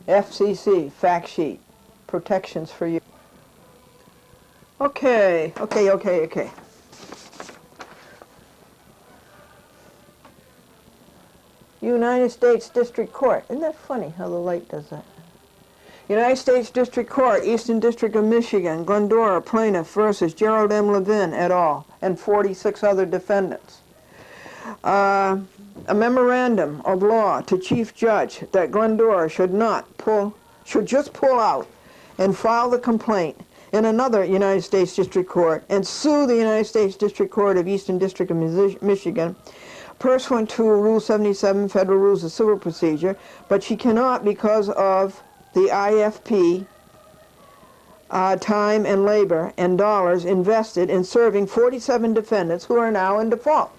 FCC, fact sheet, protections for you. Okay. United States District Court. Isn't that funny how the light does that? United States District Court, Eastern District of Michigan, Glendora plaintiff versus Gerald M. Levin et al. And 46 other defendants. A memorandum of law to Chief Judge that Glendora should just pull out and file the complaint in another United States District Court and sue the United States District Court of Eastern District of Michigan pursuant to Rule 77, Federal Rules of Civil Procedure, but she cannot because of the IFP time and labor and dollars invested in serving 47 defendants who are now in default.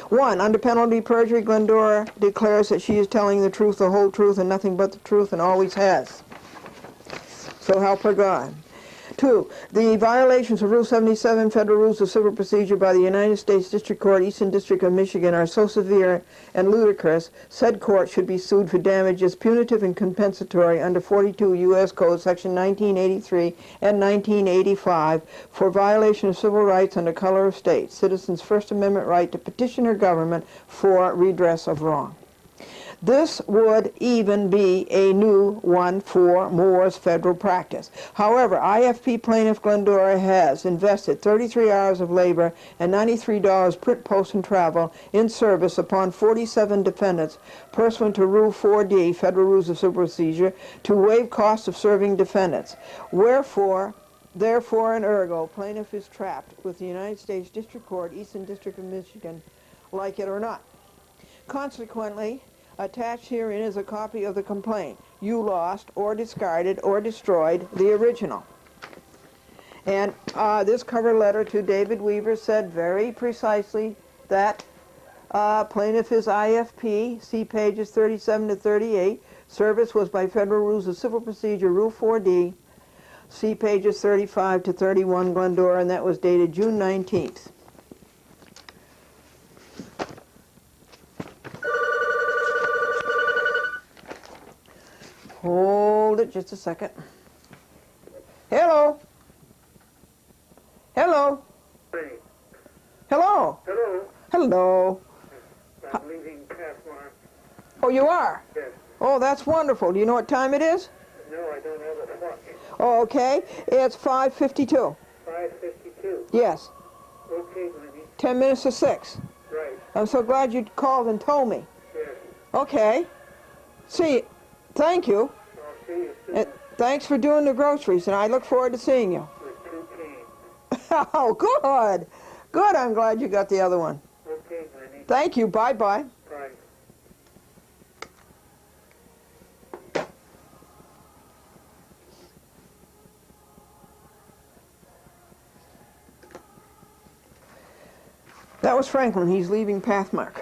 1. Under penalty of perjury, Glendora declares that she is telling the truth, the whole truth, and nothing but the truth, and always has. So help her God. 2. The violations of Rule 77, Federal Rules of Civil Procedure by the United States District Court, Eastern District of Michigan are so severe and ludicrous, said court should be sued for damages punitive and compensatory under 42 U.S. Code Section 1983 and 1985 for violation of civil rights under color of state, citizens' First Amendment right to petition her government for redress of wrong. This would even be a new one for Moore's federal practice. However, IFP plaintiff Glendora has invested 33 hours of labor and $93 print, post, and travel in service upon 47 defendants pursuant to Rule 4D, Federal Rules of Civil Procedure, to waive costs of serving defendants. Therefore and ergo, plaintiff is trapped with the United States District Court, Eastern District of Michigan, like it or not. Consequently, attached herein is a copy of the complaint. You lost or discarded or destroyed the original. And this cover letter to David Weaver said very precisely that plaintiff is IFP, see pages 37 to 38. Service was by Federal Rules of Civil Procedure, Rule 4D, see pages 35 to 31, Glendora, and that was dated June 19th. Hold it just a second. Hello? Hello? Hello? Hello. Hello? I'm leaving Pathmark. Oh, you are? Yes. Oh, that's wonderful. Do you know what time it is? No, I don't have a clock. Oh, okay. It's 5:52. 5:52. Yes. Okay, Lenny. 10 minutes to 6. Right. I'm so glad you called and told me. Yes. Okay. See, thank you. I'll see you soon. And thanks for doing the groceries, and I look forward to seeing you. With 2 canes. Oh, good. Good. I'm glad you got the other one. Okay, Lenny. Thank you. Bye-bye. Bye. That was Franklin. He's leaving Pathmark.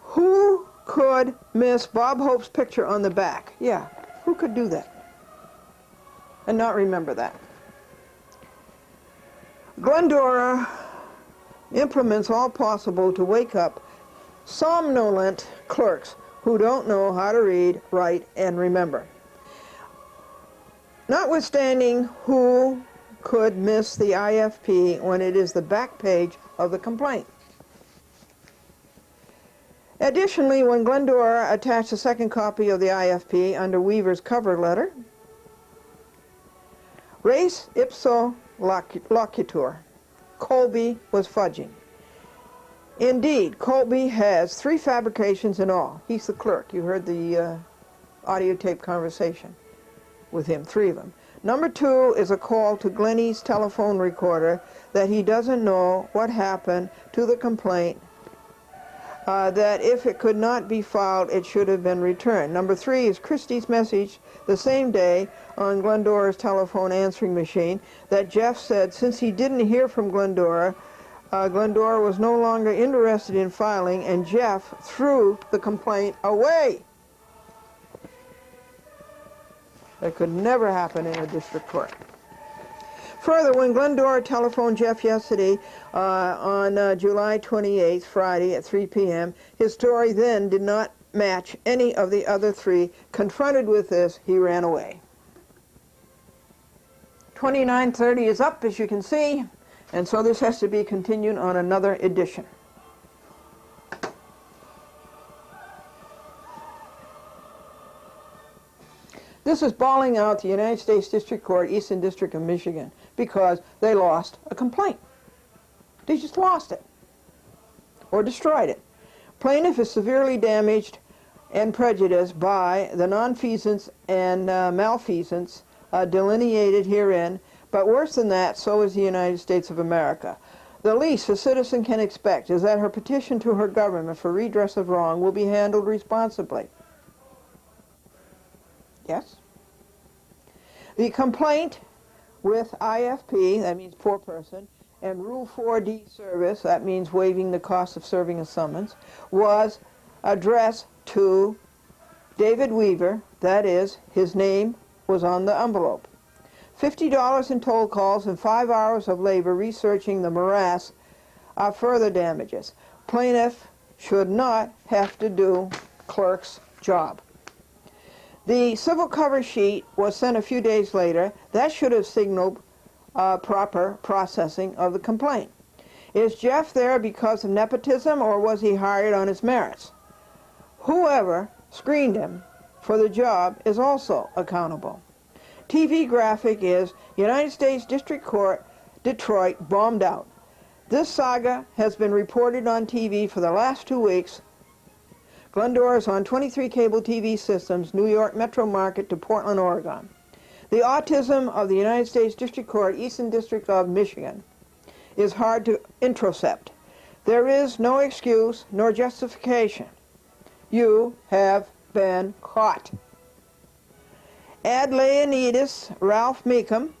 Who could miss Bob Hope's picture on the back? Yeah, who could do that and not remember that? Glendora implements all possible to wake up somnolent clerks who don't know how to read, write, and remember. Notwithstanding who could miss the IFP when it is the back page of the complaint. Additionally, when Glendora attached a second copy of the IFP under Weaver's cover letter, res ipso loquitur, Colby was fudging. Indeed, Colby has 3 fabrications in all. He's the clerk. You heard the audio tape conversation with him, 3 of them. Number 2 is a call to Glennie's telephone recorder that he doesn't know what happened to the complaint, that if it could not be filed, it should have been returned. Number 3 is Christie's message the same day on Glendora's telephone answering machine that Jeff said since he didn't hear from Glendora, Glendora was no longer interested in filing, and Jeff threw the complaint away. That could never happen in a district court. Further, when Glendora telephoned Jeff yesterday on July 28th, Friday at 3 p.m., his story then did not match any of the other three. Confronted with this, he ran away. 2930 is up, as you can see, and so this has to be continued on another edition. This is bawling out the United States District Court, Eastern District of Michigan, because they lost a complaint. They just lost it, or destroyed it. Plaintiff is severely damaged and prejudiced by the nonfeasance and malfeasance delineated herein, but worse than that, so is the United States of America. The least a citizen can expect is that her petition to her government for redress of wrong will be handled responsibly. Yes? The complaint with IFP, that means poor person, and Rule 4D service, that means waiving the cost of serving a summons, was addressed to David Weaver, that is, his name was on the envelope. $50 in toll calls and 5 hours of labor researching the morass are further damages. Plaintiff should not have to do clerk's job. The civil cover sheet was sent a few days later. That should have signaled proper processing of the complaint. Is Jeff there because of nepotism, or was he hired on his merits? Whoever screened him for the job is also accountable. TV graphic is United States District Court, Detroit, bombed out. This saga has been reported on TV for the last 2 weeks. Glendora is on 23 cable TV systems, New York metro market to Portland, Oregon. The autism of the United States District Court, Eastern District of Michigan, is hard to intercept. There is no excuse nor justification. You have been caught. Add Leonidas Ralph Meekum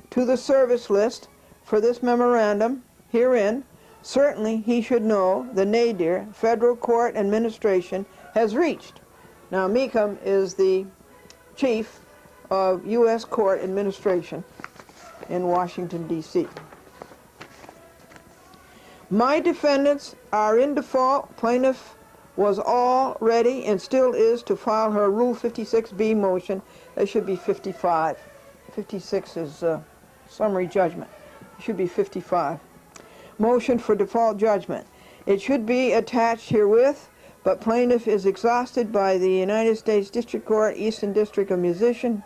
to the service list for this memorandum herein. Certainly he should know the nadir federal court administration has reached. Now Meekum is the chief of U.S. court administration in Washington, D.C. My defendants are in default. Plaintiff was all ready and still is to file her Rule 56B motion. It should be 55. 56 is summary judgment. It should be 55. Motion for default judgment. It should be attached herewith, but plaintiff is exhausted by the United States District Court, Eastern District of Michigan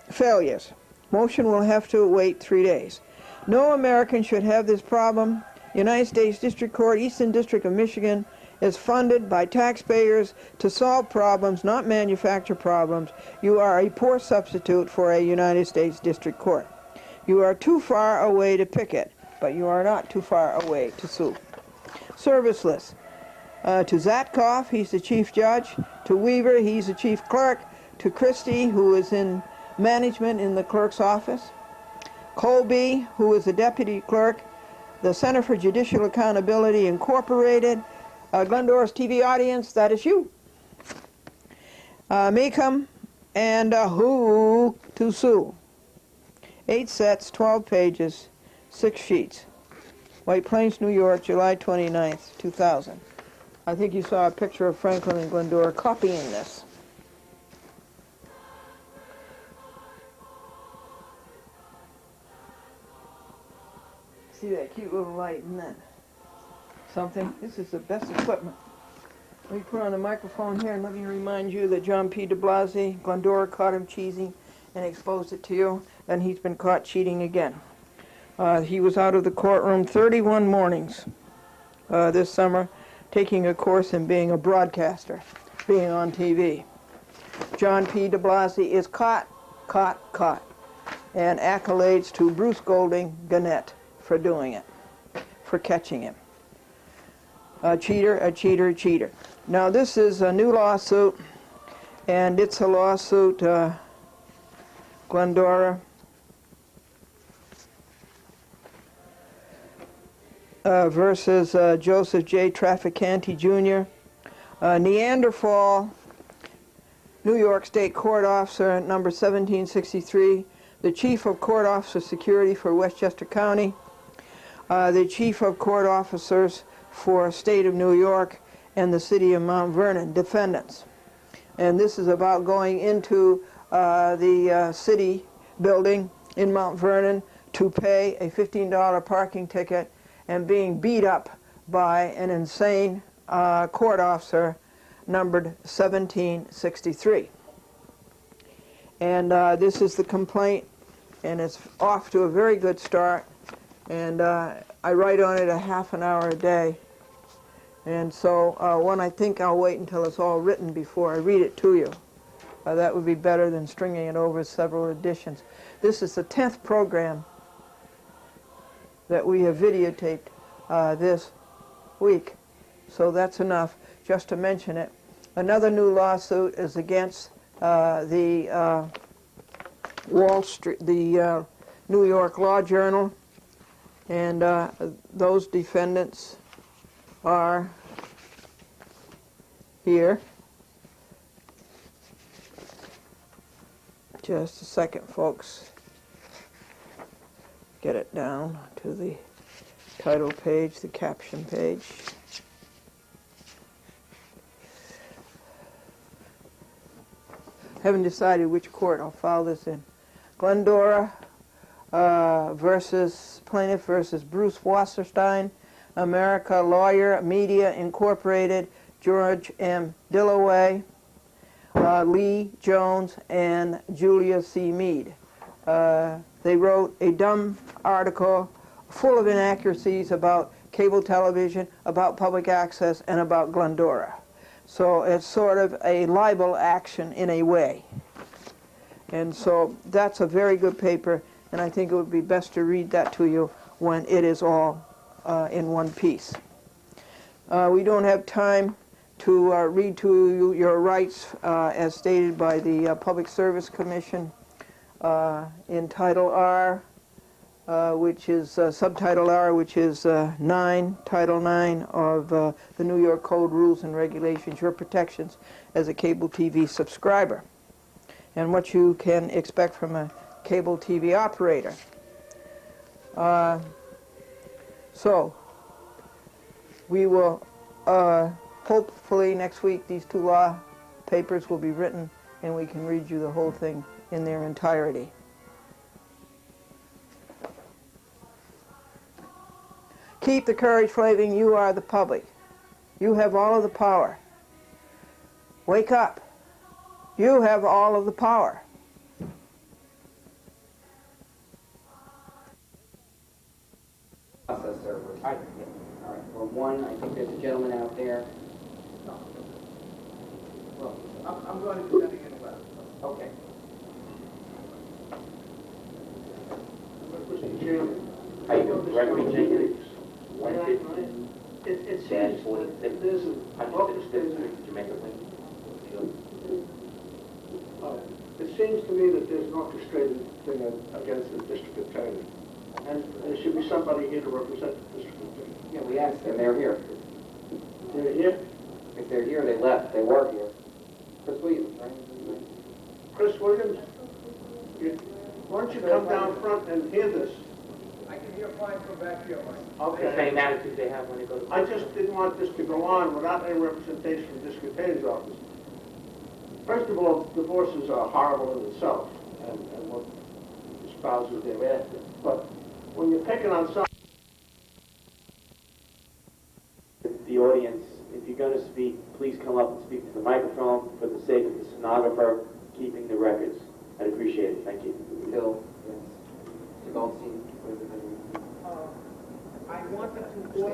failures. Motion will have to wait 3 days. No American should have this problem. United States District Court, Eastern District of Michigan is funded by taxpayers to solve problems, not manufacture problems. You are a poor substitute for a United States District Court. You are too far away to picket, but you are not too far away to sue. Service list. To Zatkoff, he's the chief judge. To Weaver, he's the chief clerk. To Christie, who is in management in the clerk's office. Colby, who is the deputy clerk. The Center for Judicial Accountability Incorporated. Glendora's TV audience, that is you. Meekum, and who to sue. 8 sets, 12 pages, 6 sheets. White Plains, New York, July 29th, 2000. I think you saw a picture of Franklin and Glendora copying this. See that cute little light, isn't that something? This is the best equipment. Let me put on the microphone here and let me remind you that John P. de Blasi, Glendora caught him cheating and exposed it to you, and he's been caught cheating again. He was out of the courtroom 31 mornings this summer, taking a course in being a broadcaster, being on TV. John P. de Blasi is caught, and accolades to Bruce Golding Gannett for doing it, for catching him. A cheater, a cheater, a cheater. Now this is a new lawsuit, and it's a lawsuit, Glendora versus Joseph J. Trafficante Jr. Neanderthal, New York State Court Officer, number 1763, the Chief of Court Officer Security for Westchester County, the Chief of Court Officers for State of New York and the City of Mount Vernon defendants. And this is about going into the city building in Mount Vernon to pay a $15 parking ticket and being beat up by an insane court officer numbered 1763. And this is the complaint, and it's off to a very good start. And I write on it a half an hour a day. And so I think I'll wait until it's all written before I read it to you. That would be better than stringing it over several editions. This is the 10th program that we have videotaped this week. So that's enough just to mention it. Another new lawsuit is against the New York Law Journal, and those defendants are here. Just a second, folks. Get it down to the title page, the caption page. Haven't decided which court I'll file this in. Glendora versus plaintiff versus Bruce Wasserstein, America Lawyer Media Incorporated, George M. Dillaway, Lee Jones, and Julia C. Mead. They wrote a dumb article full of inaccuracies about cable television, about public access, and about Glendora. So it's sort of a libel action in a way. And so that's a very good paper, and I think it would be best to read that to you when it is all in one piece. We don't have time to read to you your rights as stated by the Public Service Commission in Title R, which is Subtitle R, which is Title 9 of the New York Code Rules and Regulations, your protections as a cable TV subscriber, and what you can expect from a cable TV operator. So we will hopefully next week these two law papers will be written and we can read you the whole thing in their entirety. Keep the courage, Flaving. You are the public. You have all of the power. Wake up. You have all of the power. Process servers. All right. Well, one, I think there's a gentleman out there. Well, I'm going to be sending it a letter. okay. Mr. Chairman. How you doing? Gregory Jenkins. It seems Dash that 46. there's an 105th orchestrated, Street, Jamaica Plain. it seems to me that there's an orchestrated thing against the district attorney. And there should be somebody here to represent the district attorney. Yeah, we asked them. They're here. They're here? If they're here, they left. They were here. Chris Williams, right? Chris Williams? Why don't you come down front and hear this? I can hear fine from back here, Mike. The same attitude they have when they go to... I just didn't want this to go on without any representation from the district attorney's office. First of all, divorces are horrible in itself, and what spouses thereafter. But when you're picking on someone... The audience, if you're going to speak, please come up and speak to the microphone for the sake of the stenographer keeping the records. I'd appreciate it. Thank you. Bill, yes. Mr. Goldstein, what is it? I wanted to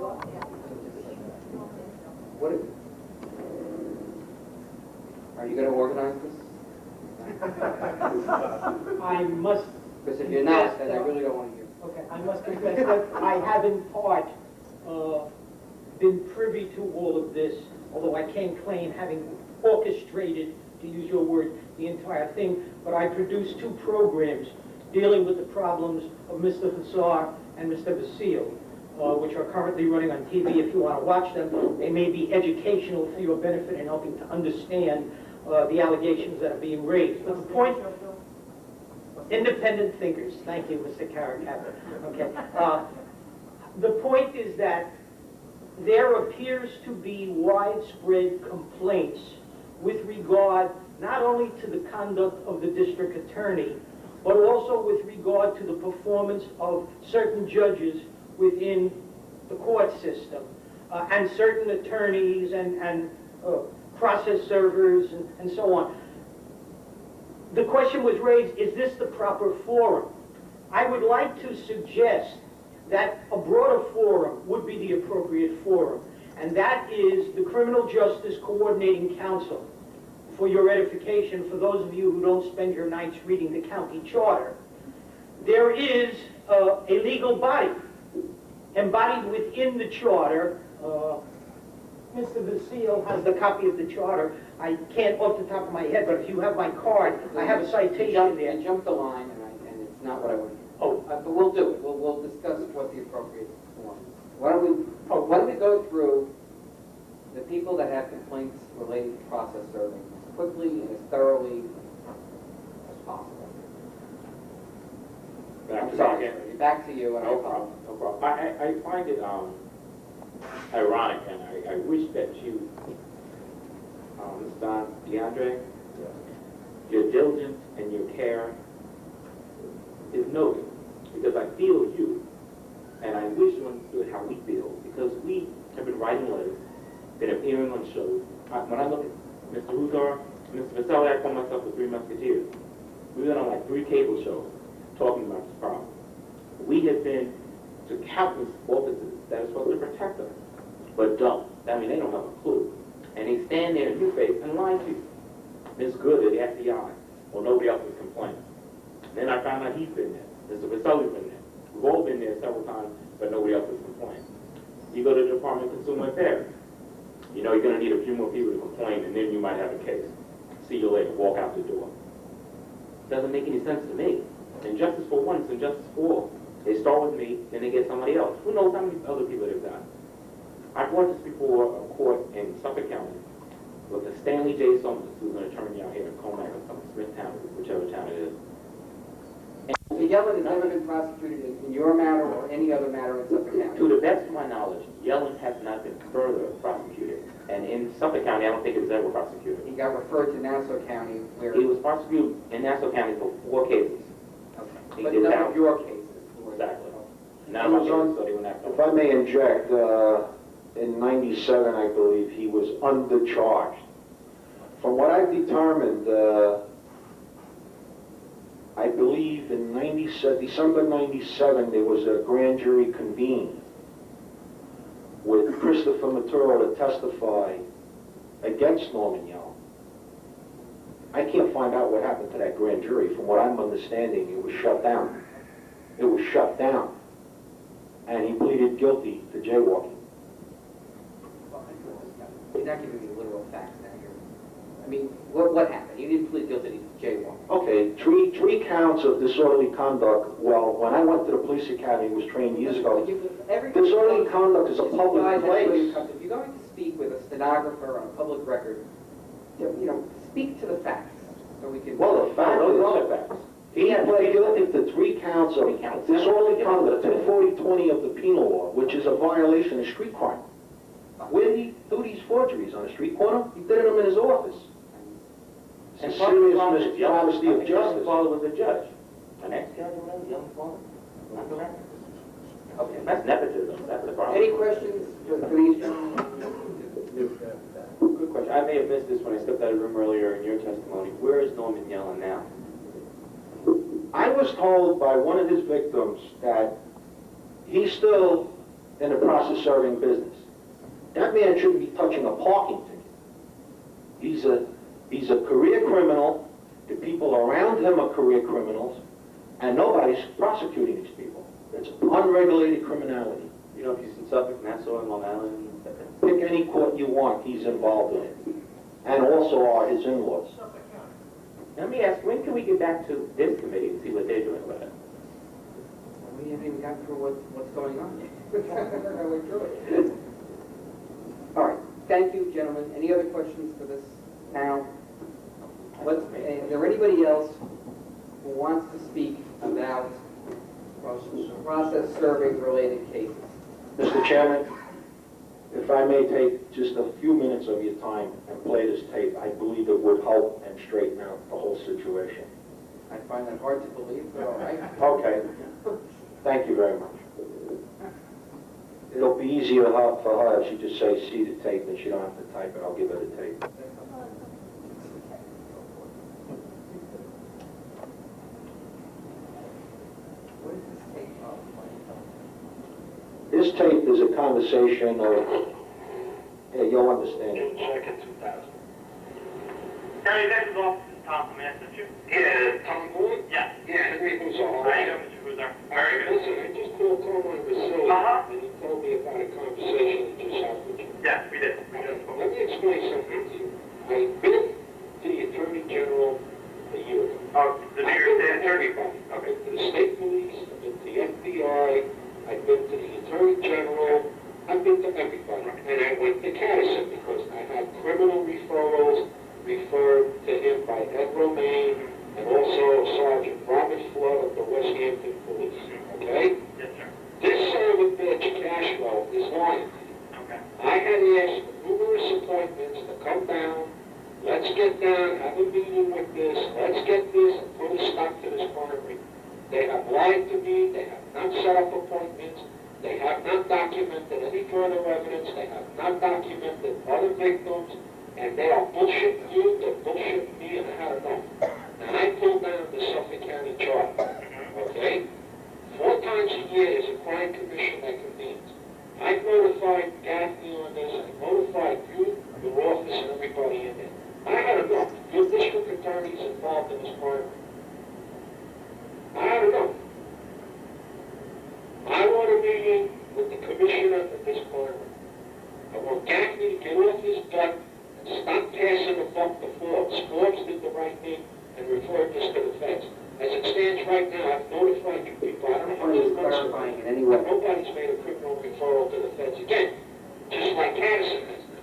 offer... What is... Are you going to organize this? I must... Because if you're not, then I really don't want to hear. Okay, I must confess that I have in part been privy to all of this, although I can't claim having orchestrated, to use your word, the entire thing, but I produced two programs dealing with the problems of Mr. Hassar and Mr. Basile, which are currently running on TV. If you want to watch them, they may be educational for your benefit in helping to understand the allegations that are being raised. But the point, independent thinkers. Thank you, Mr. Caracappa. Okay. The point is that there appears to be widespread complaints with regard not only to the conduct of the district attorney, but also with regard to the performance of certain judges within the court system, and certain attorneys and process servers and so on. The question was raised, is this the proper forum? I would like to suggest that a broader forum would be the appropriate forum, and that is the Criminal Justice Coordinating Council. For your edification, for those of you who don't spend your nights reading the county charter, there is a legal body embodied within the charter. Mr. Vasile has the copy of the charter. I can't off the top of my head, but if you have my card, I have a citation there. You jumped the line, and it's not what I want. Oh. But we'll do it. We'll discuss what the appropriate form is. Why don't we go through the people that have complaints related to process serving as quickly and as thoroughly as possible. Back to you. And No problem. No problem. I find it ironic, and I wish that you, Mr. DeAndre, your diligence and your care is noted, because I feel you, and I wish you understood how we feel, because we have been writing letters, been appearing on shows. When I look at Mr. Ruzar, Mr. Vasile, I call myself the Three Musketeers. We've been on like 3 cable shows talking about this problem. We have been to countless offices that are supposed to protect us, but don't. I mean, they don't have a clue. And they stand there in your face and lie to you. It's good at the FBI. Well, nobody else is complaining. Then I found out he's been there. Mr. Vasile's been there. We've all been there several times, but nobody else has complained. You go to the Department of Consumer Affairs. You know you're going to need a few more people to complain, and then you might have a case. See you later. Walk out the door. Doesn't make any sense to me. And justice for one is injustice for all. They start with me, then they get somebody else. Who knows how many other people they've got? I brought this before a court in Suffolk County with the Stanley J. Summers, who's an attorney out here in Comac or something, Smithtown, whichever town it is. So Yellen has never been prosecuted in your matter or any other matter in Suffolk County? To the best of my knowledge, Yellen has not been further prosecuted. And in Suffolk County, I don't think it was ever prosecuted. He got referred to Nassau County where... He was prosecuted in Nassau County for 4 cases. Okay. But none of your cases. Exactly. None of my cases, so they were not. If I may inject, in 97, I believe, he was undercharged. From what I've determined, I believe in December 97, there was a grand jury convened with Christopher Maturo to testify against Norman Yellen. I can't find out what happened to that grand jury. From what I'm understanding, it was shut down. It was shut down. And he pleaded guilty to jaywalking. You're not giving me literal facts now here. I mean, what happened? He didn't plead guilty to jaywalking. Okay, three counts of disorderly conduct. Well, when I went to the police academy, was trained years ago. Disorderly conduct is a public place. If you're going to speak with a stenographer on a public record, you know, speak to the facts so we can... Well, the fact is, he pled guilty to 3 counts of disorderly conduct, 240-20 of the penal law, which is a violation of street crime. Where did he do these forgeries? On a street corner? He did them in his office. It's a serious travesty of justice. Yell's father was a judge. An ex-judge or whatever, Yell's father. Not correct. Okay, that's nepotism. That's the problem. Any questions for these gentlemen? Good question. I may have missed this when I stepped out of the room earlier in your testimony. Where is Norman Yellen now? I was told by one of his victims that he's still in the process serving business. That man shouldn't be touching a parking ticket. He's a career criminal. The people around him are career criminals, and nobody's prosecuting these people. It's unregulated criminality. You know if he's in Suffolk, Nassau, and Long Island? Pick any court you want, he's involved in it. And also are his in-laws. Let me ask, when can we get back to this committee and see what they're doing about it? We haven't even gotten through what's going on yet. We're through it. All right. Thank you, gentlemen. Any other questions for this panel? Is there anybody else who wants to speak about process serving related cases? Mr. Chairman, if I may take just a few minutes of your time and play this tape, I believe it would help and straighten out the whole situation. I find that hard to believe, but all right. Okay. Thank you very much. It'll be easier for her if she just says, see the tape, and she don't have to type it. I'll give her the tape. This tape is a conversation of, yeah, you'll understand it. Second 2000. Attorney Executive's office is Tom. May I assist you? Yeah, Tom Moore? Yeah. Yeah, Henry Huzar. How you doing, Mr. Huzar? Very good. Listen, I just called Carmine Vasily, and he told me about a conversation that just happened with you. Yes, we did. We just spoke. Let me explain something to you. I've been to the Attorney General a year ago. Oh, the New York State Attorney? Everybody. I've been to the State Police, I've been to the FBI, I've been to the Attorney General, I've been to everybody. And I went to Cadison because I had criminal referrals referred to him by Ed Romaine and also Sergeant Robert Flood of the West Hampton Police. Okay? Yes, sir. This son of a bitch, Cashwell, is lying. Okay. I had asked for numerous appointments to come down. Let's get down, have a meeting with this. Let's get this and put a stop to this crime. They have lied to me. They have not set up appointments. They have not documented any further evidence. They have not documented other victims. And they are bullshitting you. They're bullshitting me, and I had enough. And I pulled down the Suffolk County charge. Okay? 4 times a year there's a crime commission that convenes. I've notified Gaffney on this. I notified you, your office, and everybody in there. I had enough. Your district attorney's involved in this crime. I had enough. I want a meeting with the commissioner of this crime. I want Gaffney to get off his butt and stop passing the buck to Forbes. Forbes did the right thing and referred this to the feds. As it stands right now, I've notified you people. I don't know how Are many you months clarifying in any way? nobody's made a criminal referral to the feds again, just like Cadison has now.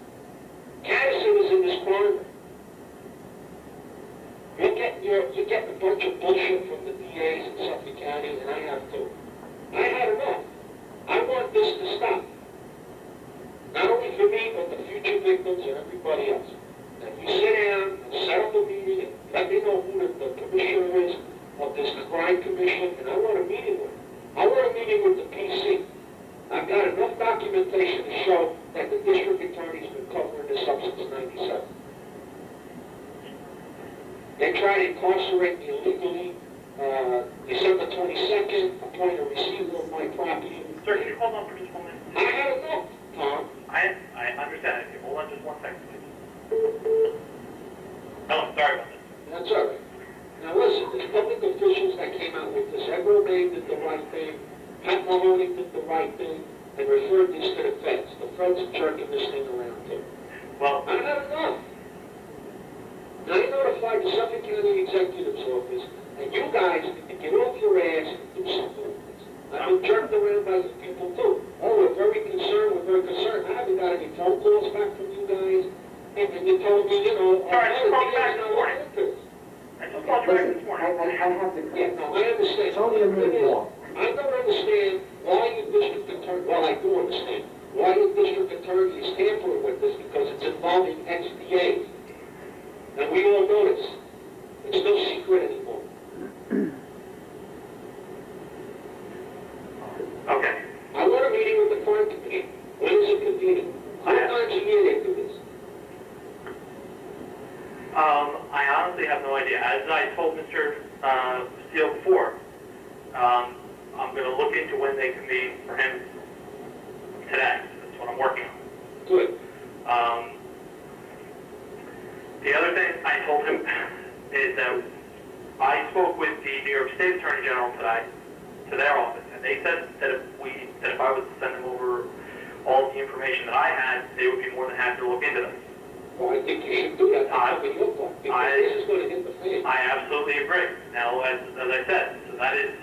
Cadison is in this crime. You're getting a bunch of bullshit from the DAs in Suffolk County, and I have too. I had enough. I want this to stop. Not only for me, but the future victims and everybody else. And you sit down and set up a meeting and let me know who the commissioner is of this crime commission, and I want a meeting with him. I want a meeting with the PC. I've got enough documentation to show that the district attorney's been covering this up since '97. They tried to incarcerate me illegally. December 22nd, appoint a receiver of my property. Sir, can you hold on for just 1 minute? I had enough, Tom. I understand. If you hold on just 1 second, please. Oh, sorry about this. That's all right. Now listen, there's public officials that came out with this. Ed Romaine did the right thing. Pat Mahoney did the right thing and referred this to the feds. The feds are jerking this thing around too. Well, I had enough. Now I notified the Suffolk County Executive's Office, and you guys need to get off your ass and do something with this. I've been jerked around by the people too. Oh, we're very concerned, I haven't got any phone calls back from you guys. And you told me, you know, sorry, I just called you back this morning. I just called you back this morning. I have to. Yeah, no, I understand. It's only a minute long. I don't understand why your district attorney, well, I do understand, why your district attorney is tampering with this because it's involving XDA. And we all know this. It's no secret anymore. Okay. I want a meeting with the crime commission. When is it convenient? 4 times a year they do this. I honestly have no idea. As I told Mr. Steele before, I'm going to look into when they convene for him today. That's what I'm working on. Good. The other thing I told him is that I spoke with the New York State Attorney General today, to their office, and they said that if I was to send them over all the information that I had, they would be more than happy to look into this. Well, I think you should do that. That's what your fault. Because this is going to hit the fan. I absolutely agree. Now, as I said, so that is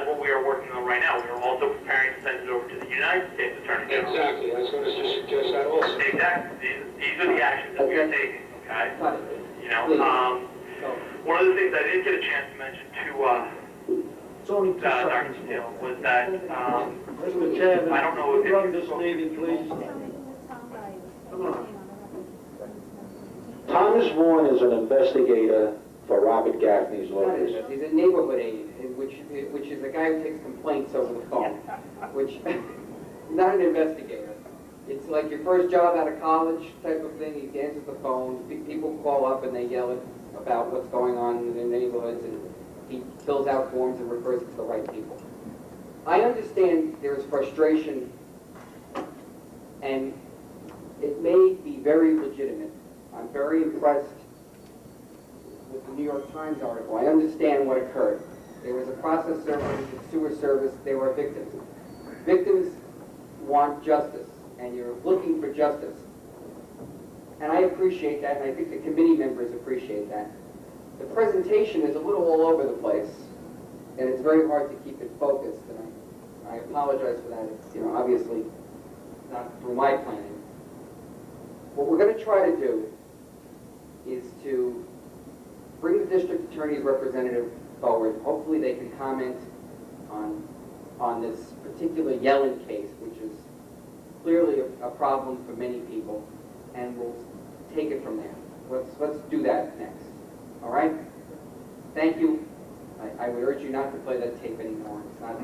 what we are working on right now. We are also preparing to send it over to the United States Attorney General. Exactly. I was going to just suggest that also. Exactly. These are the actions that we are taking. Okay. You know, Please. one of the things I didn't get a chance to mention to It's only 2 Dr. seconds. Steele, was that, Mr. Chairman, I don't know if run you this spoke- meeting, please. Come on. Thomas Vaughan is an investigator for Robert Gaffney's office. He's a neighborhood aide, which is a guy who takes complaints over the phone, which, not an investigator. It's like your first job out of college type of thing. He answers the phone, people call up and they yell about what's going on in their neighborhoods, and he fills out forms and refers it to the right people. I understand there's frustration, and it may be very legitimate. I'm very impressed with the New York Times article. I understand what occurred. There was a process server, a sewer service, there were victims. Victims want justice, and you're looking for justice. And I appreciate that, and I think the committee members appreciate that. The presentation is a little all over the place, and it's very hard to keep it focused, and I apologize for that. It's, obviously not through my planning. What we're going to try to do is to bring the district attorney's representative forward. Hopefully they can comment on this particular Yellen case, which is clearly a problem for many people, and we'll take it from there. Let's do that next. All right? Thank you. I would urge you not to play that tape anymore. It's not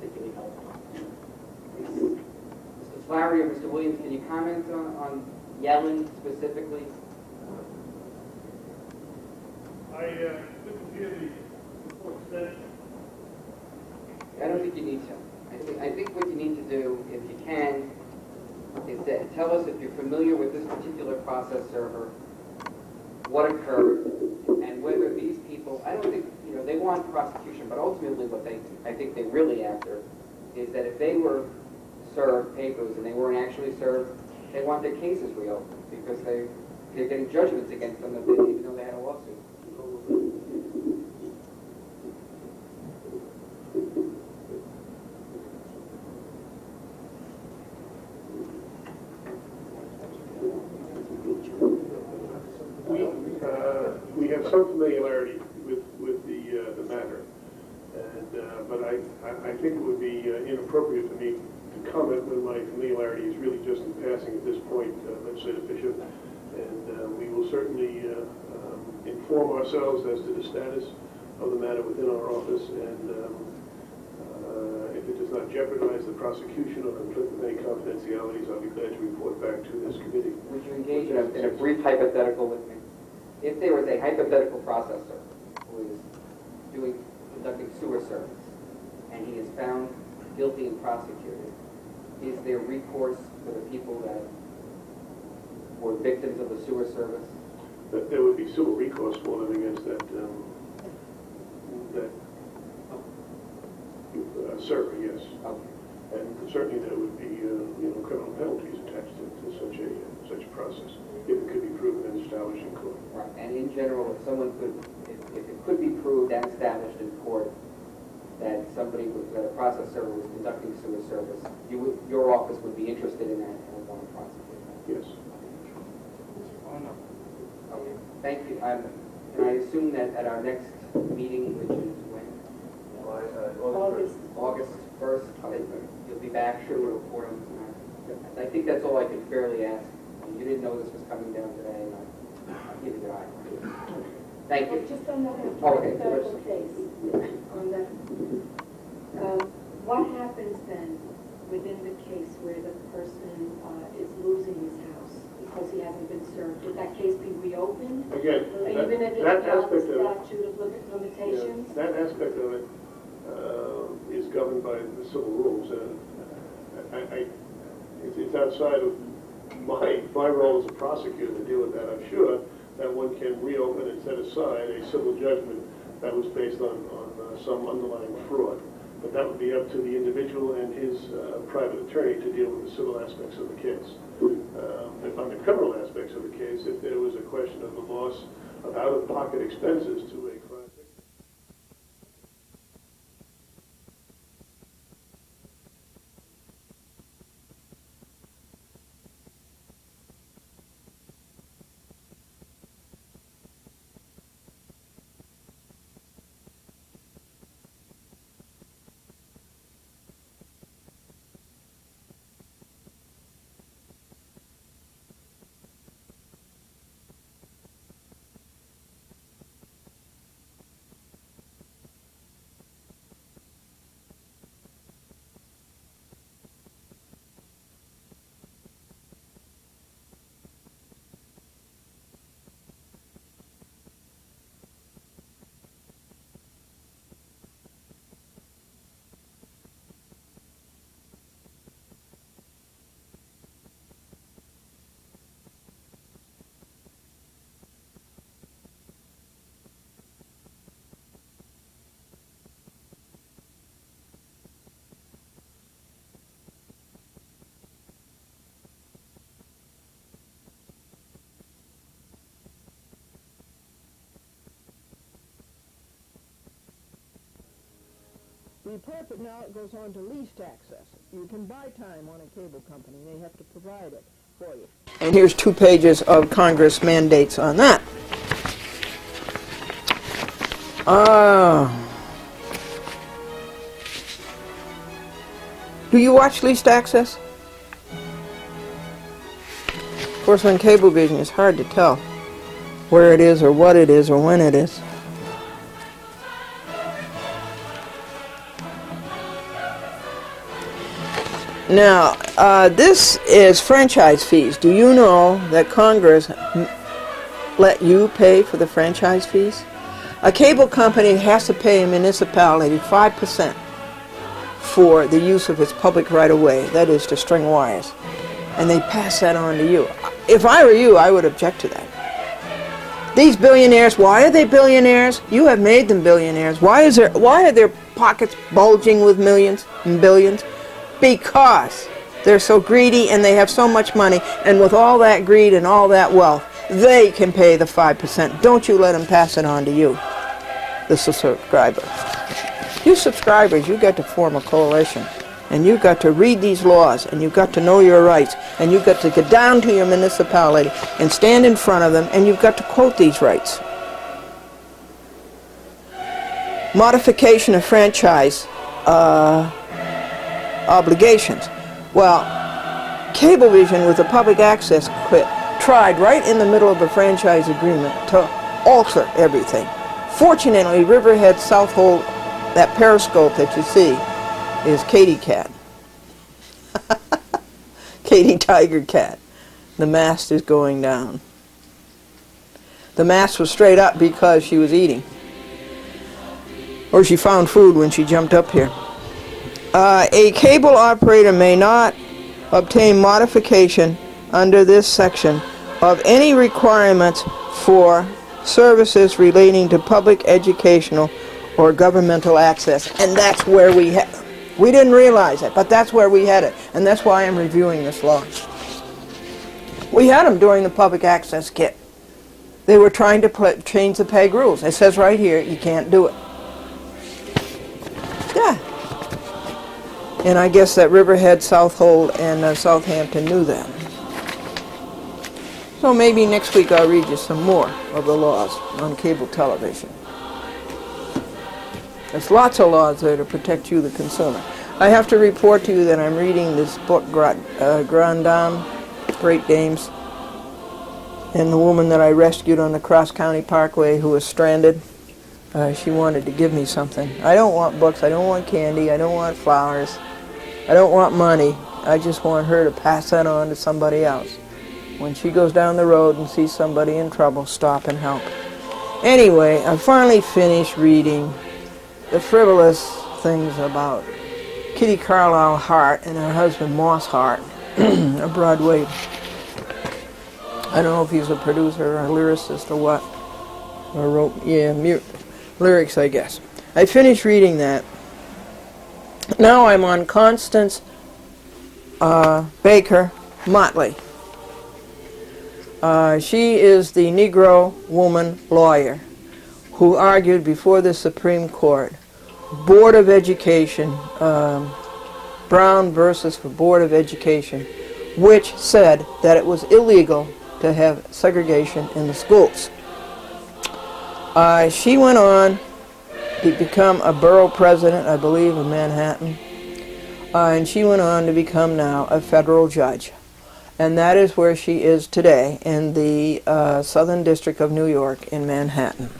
particularly helpful. Mr. Flowery or Mr. Williams, can you comment on Yellen specifically? I couldn't hear the full extent. I don't think you need to. I think what you need to do, if you can, is that tell us if you're familiar with this particular process server, what occurred, and whether these people, I don't think, they want prosecution, but ultimately what I think they're really after is that if they were served papers and they weren't actually served, they want their cases reopened because they're getting judgments against them that they didn't even know they had a lawsuit. We have some familiarity with the matter, and but I think it would be inappropriate for me to comment when my familiarity is really just in passing at this point, Legislator Bishop, and we will certainly inform ourselves as to the status of the matter within our office, and if it does not jeopardize the prosecution or conflict with any confidentialities, I'll be glad to report back to this committee. Would you engage in a brief hypothetical with me? If there was a hypothetical processor who is conducting sewer service, and he is found guilty and prosecuted, is there recourse for the people that were victims of the sewer service? There would be civil recourse for them against that server, yes. Okay. And certainly there would be criminal penalties attached to such a process if it could be proven and established in court. Right. And in general, if it could be proved and established in court that that a process server was conducting sewer service, your office would be interested in that and would want to prosecute that? Yes. Okay. Thank you. And I assume that at our next meeting, which is when? August 1st. You'll be back, sure, to report on tonight. I think that's all I could fairly ask. You didn't know this was coming down today, and I'll give you the eye. Thank you. Just on that Okay. hypothetical case, on that, what happens then within the case where the person is losing his house because he hasn't been served? Would that case be reopened? Again, Even if it's that not the aspect of it, statute of limitations? that aspect of it is governed by the civil rules, and it's outside of my role as a prosecutor to deal with that. I'm sure that one can reopen and set aside a civil judgment that was based on some underlying fraud. But that would be up to the individual and his private attorney to deal with the civil aspects of the case. On the criminal aspects of the case, if there was a question of the loss of out-of-pocket expenses to a crime victim, The purpose now it goes on to leased access. You can buy time on a cable company. They have to provide it for you. And here's 2 pages of Congress mandates on that. Do you watch leased access? Of course, on cablevision, it's hard to tell where it is or what it is or when it is. Now, this is franchise fees. Do you know that Congress let you pay for the franchise fees? A cable company has to pay a municipality 5% for the use of its public right-of-way, that is, to string wires. And they pass that on to you. If I were you, I would object to that. These billionaires, why are they billionaires? You have made them billionaires. Why are their pockets bulging with millions and billions? Because they're so greedy and they have so much money, and with all that greed and all that wealth, they can pay the 5%. Don't you let them pass it on to you, the subscriber. You subscribers, you got to form a coalition, and you got to read these laws, and you got to know your rights, and you got to get down to your municipality and stand in front of them, and you've got to quote these rights. Modification of franchise obligations. Well, Cablevision with the public access quit tried right in the middle of a franchise agreement to alter everything. Fortunately, Riverhead Southhold, that periscope that you see, is Katy Cat. Katy Tiger Cat. The mast is going down. The mast was straight up because she was eating. Or she found food when she jumped up here. A cable operator may not obtain modification under this section of any requirements for services relating to public educational or governmental access. And that's where we didn't realize it, but that's where we had it. And that's why I'm reviewing this law. We had them during the public access kit. They were trying to change the PEG rules. It says right here, you can't do it. Yeah. And I guess that Riverhead, Southhold, and Southampton knew that. So maybe next week I'll read you some more of the laws on cable television. There's lots of laws there to protect you, the consumer. I have to report to you that I'm reading this book, Grand Dame, Great Dames, and the woman that I rescued on the Cross County Parkway who was stranded. She wanted to give me something. I don't want books, I don't want candy, I don't want flowers, I don't want money. I just want her to pass that on to somebody else. When she goes down the road and sees somebody in trouble, stop and help. Anyway, I finally finished reading the frivolous things about Kitty Carlisle Hart and her husband Moss Hart, a Broadway. I don't know if he's a producer or a lyricist or what. Or wrote, lyrics, I guess. I finished reading that. Now I'm on Constance Baker Motley. She is the Negro woman lawyer who argued before the Supreme Court, Board of Education, Brown versus the Board of Education, which said that it was illegal to have segregation in the schools. She went on to become a borough president, I believe, of Manhattan, and she went on to become now a federal judge. And that is where she is today, in the Southern District of New York in Manhattan.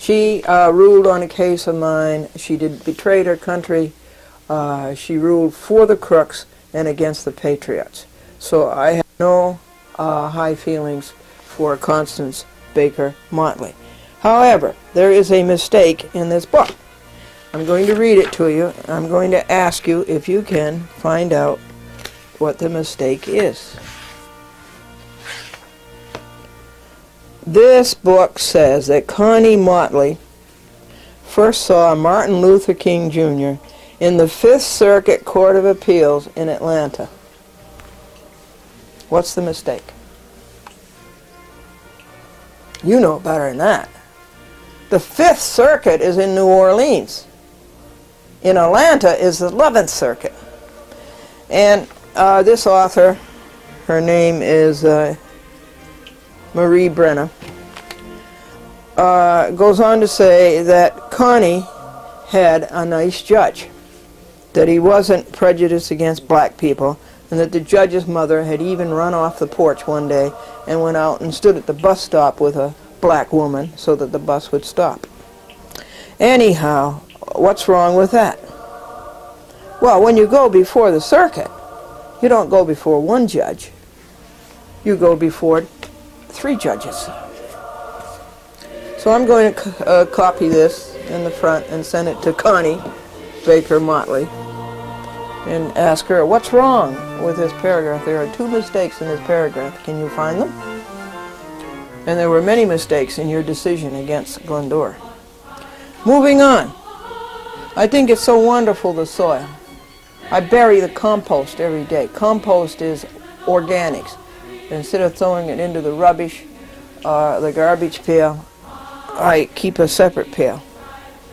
She ruled on a case of mine. She betrayed her country. She ruled for the crooks and against the patriots. So I have no high feelings for Constance Baker Motley. However, there is a mistake in this book. I'm going to read it to you. I'm going to ask you if you can find out what the mistake is. This book says that Connie Motley first saw Martin Luther King Jr. in the Fifth Circuit Court of Appeals in Atlanta. What's the mistake? You know better than that. The Fifth Circuit is in New Orleans. in Atlanta is the 11th Circuit. And this author, her name is Marie Brenner, goes on to say that Connie had a nice judge, that he wasn't prejudiced against black people, and that the judge's mother had even run off the porch one day and went out and stood at the bus stop with a black woman so that the bus would stop. Anyhow, what's wrong with that? Well, when you go before the circuit, you don't go before one judge. You go before 3 judges. So I'm going to copy this in the front and send it to Connie Baker Motley and ask her, what's wrong with this paragraph? There are 2 mistakes in this paragraph. Can you find them? And there were many mistakes in your decision against Glendora. Moving on. I think it's so wonderful, the soil. I bury the compost every day. Compost is organics. Instead of throwing it into the rubbish, the garbage pail, I keep a separate pail.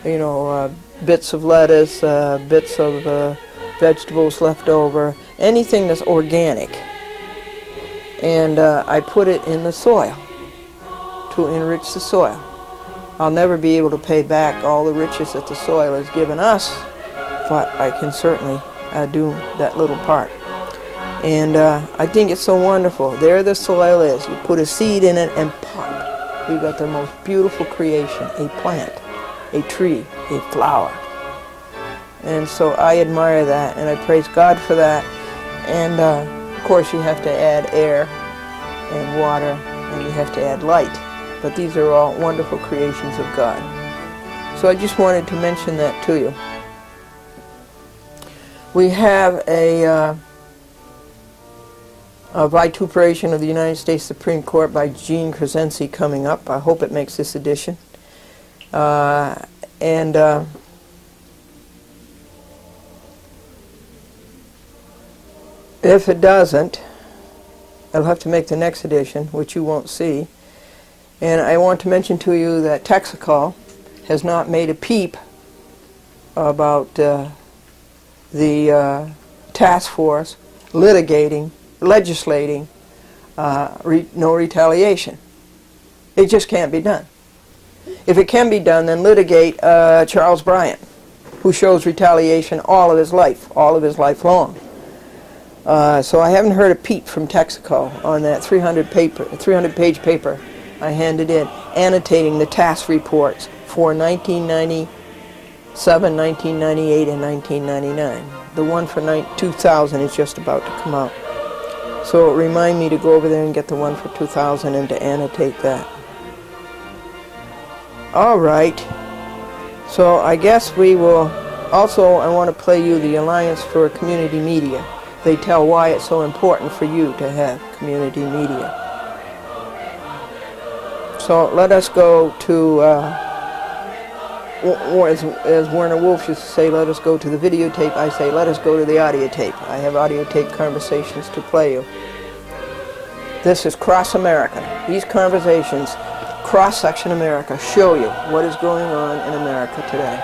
You know, bits of lettuce, bits of vegetables left over, anything that's organic. And I put it in the soil to enrich the soil. I'll never be able to pay back all the riches that the soil has given us, but I can certainly do that little part. And I think it's so wonderful. There the soil is. You put a seed in it and pop. You've got the most beautiful creation, a plant, a tree, a flower. And so I admire that, and I praise God for that. And of course you have to add air and water, and you have to add light. But these are all wonderful creations of God. So I just wanted to mention that to you. We have a vituperation of the United States Supreme Court by Gene Krasinski coming up. I hope it makes this edition. If it doesn't, I'll have to make the next edition, which you won't see. And I want to mention to you that Texaco has not made a peep about the task force legislating no retaliation. It just can't be done. If it can be done, then litigate Charles Bryant, who shows retaliation all of his life long. So I haven't heard a peep from Texaco on that 300-page paper I handed in, annotating the task reports for 1997, 1998, and 1999. The one for 2000 is just about to come out. So remind me to go over there and get the one for 2000 and to annotate that. All right. So I guess we will also, I want to play you the Alliance for Community Media. They tell why it's so important for you to have community media. So let us go to, as Werner Wolf used to say, let us go to the videotape. I say, let us go to the audio tape. I have audio tape conversations to play you. This is Cross America. These conversations, cross-section America, show you what is going on in America today.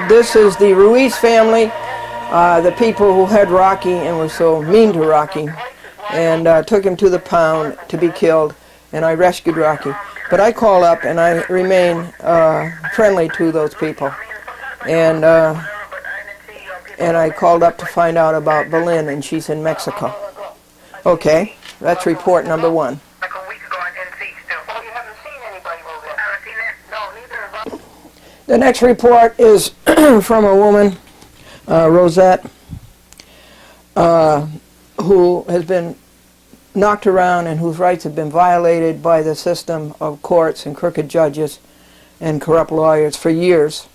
This is the Ruiz family, the people who had Rocky and were so mean to Rocky, and took him to the pound to be killed, and I rescued Rocky. But I call up and I remain friendly to those people, and I called up to find out about Berlin, and she's in Mexico. Okay, that's report number 1. The next report is from a woman, Rosette, who has been knocked around and whose rights have been violated by the system of courts and crooked judges and corrupt lawyers for years.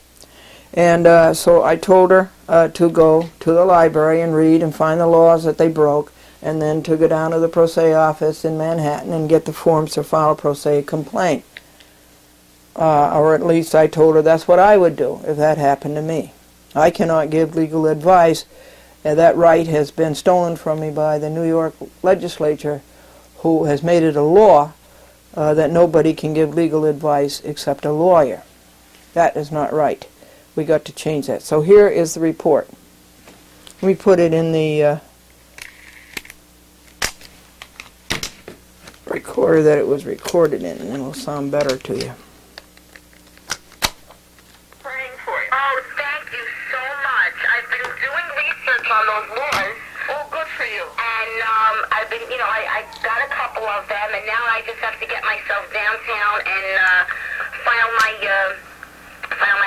And so I told her to go to the library and read and find the laws that they broke, and then to go down to the pro se office in Manhattan and get the forms to file a pro se complaint. Or at least I told her that's what I would do if that happened to me. I cannot give legal advice. That right has been stolen from me by the New York legislature, who has made it a law that nobody can give legal advice except a lawyer. That is not right. We got to change that. So here is the report. We put it in the recorder that it was recorded in, and it'll sound better to you. Praying for you. Oh, thank you so much. I've been doing research on those laws. Oh, good for you. And I've been, I got a couple of them, and now I just have to get myself downtown and file my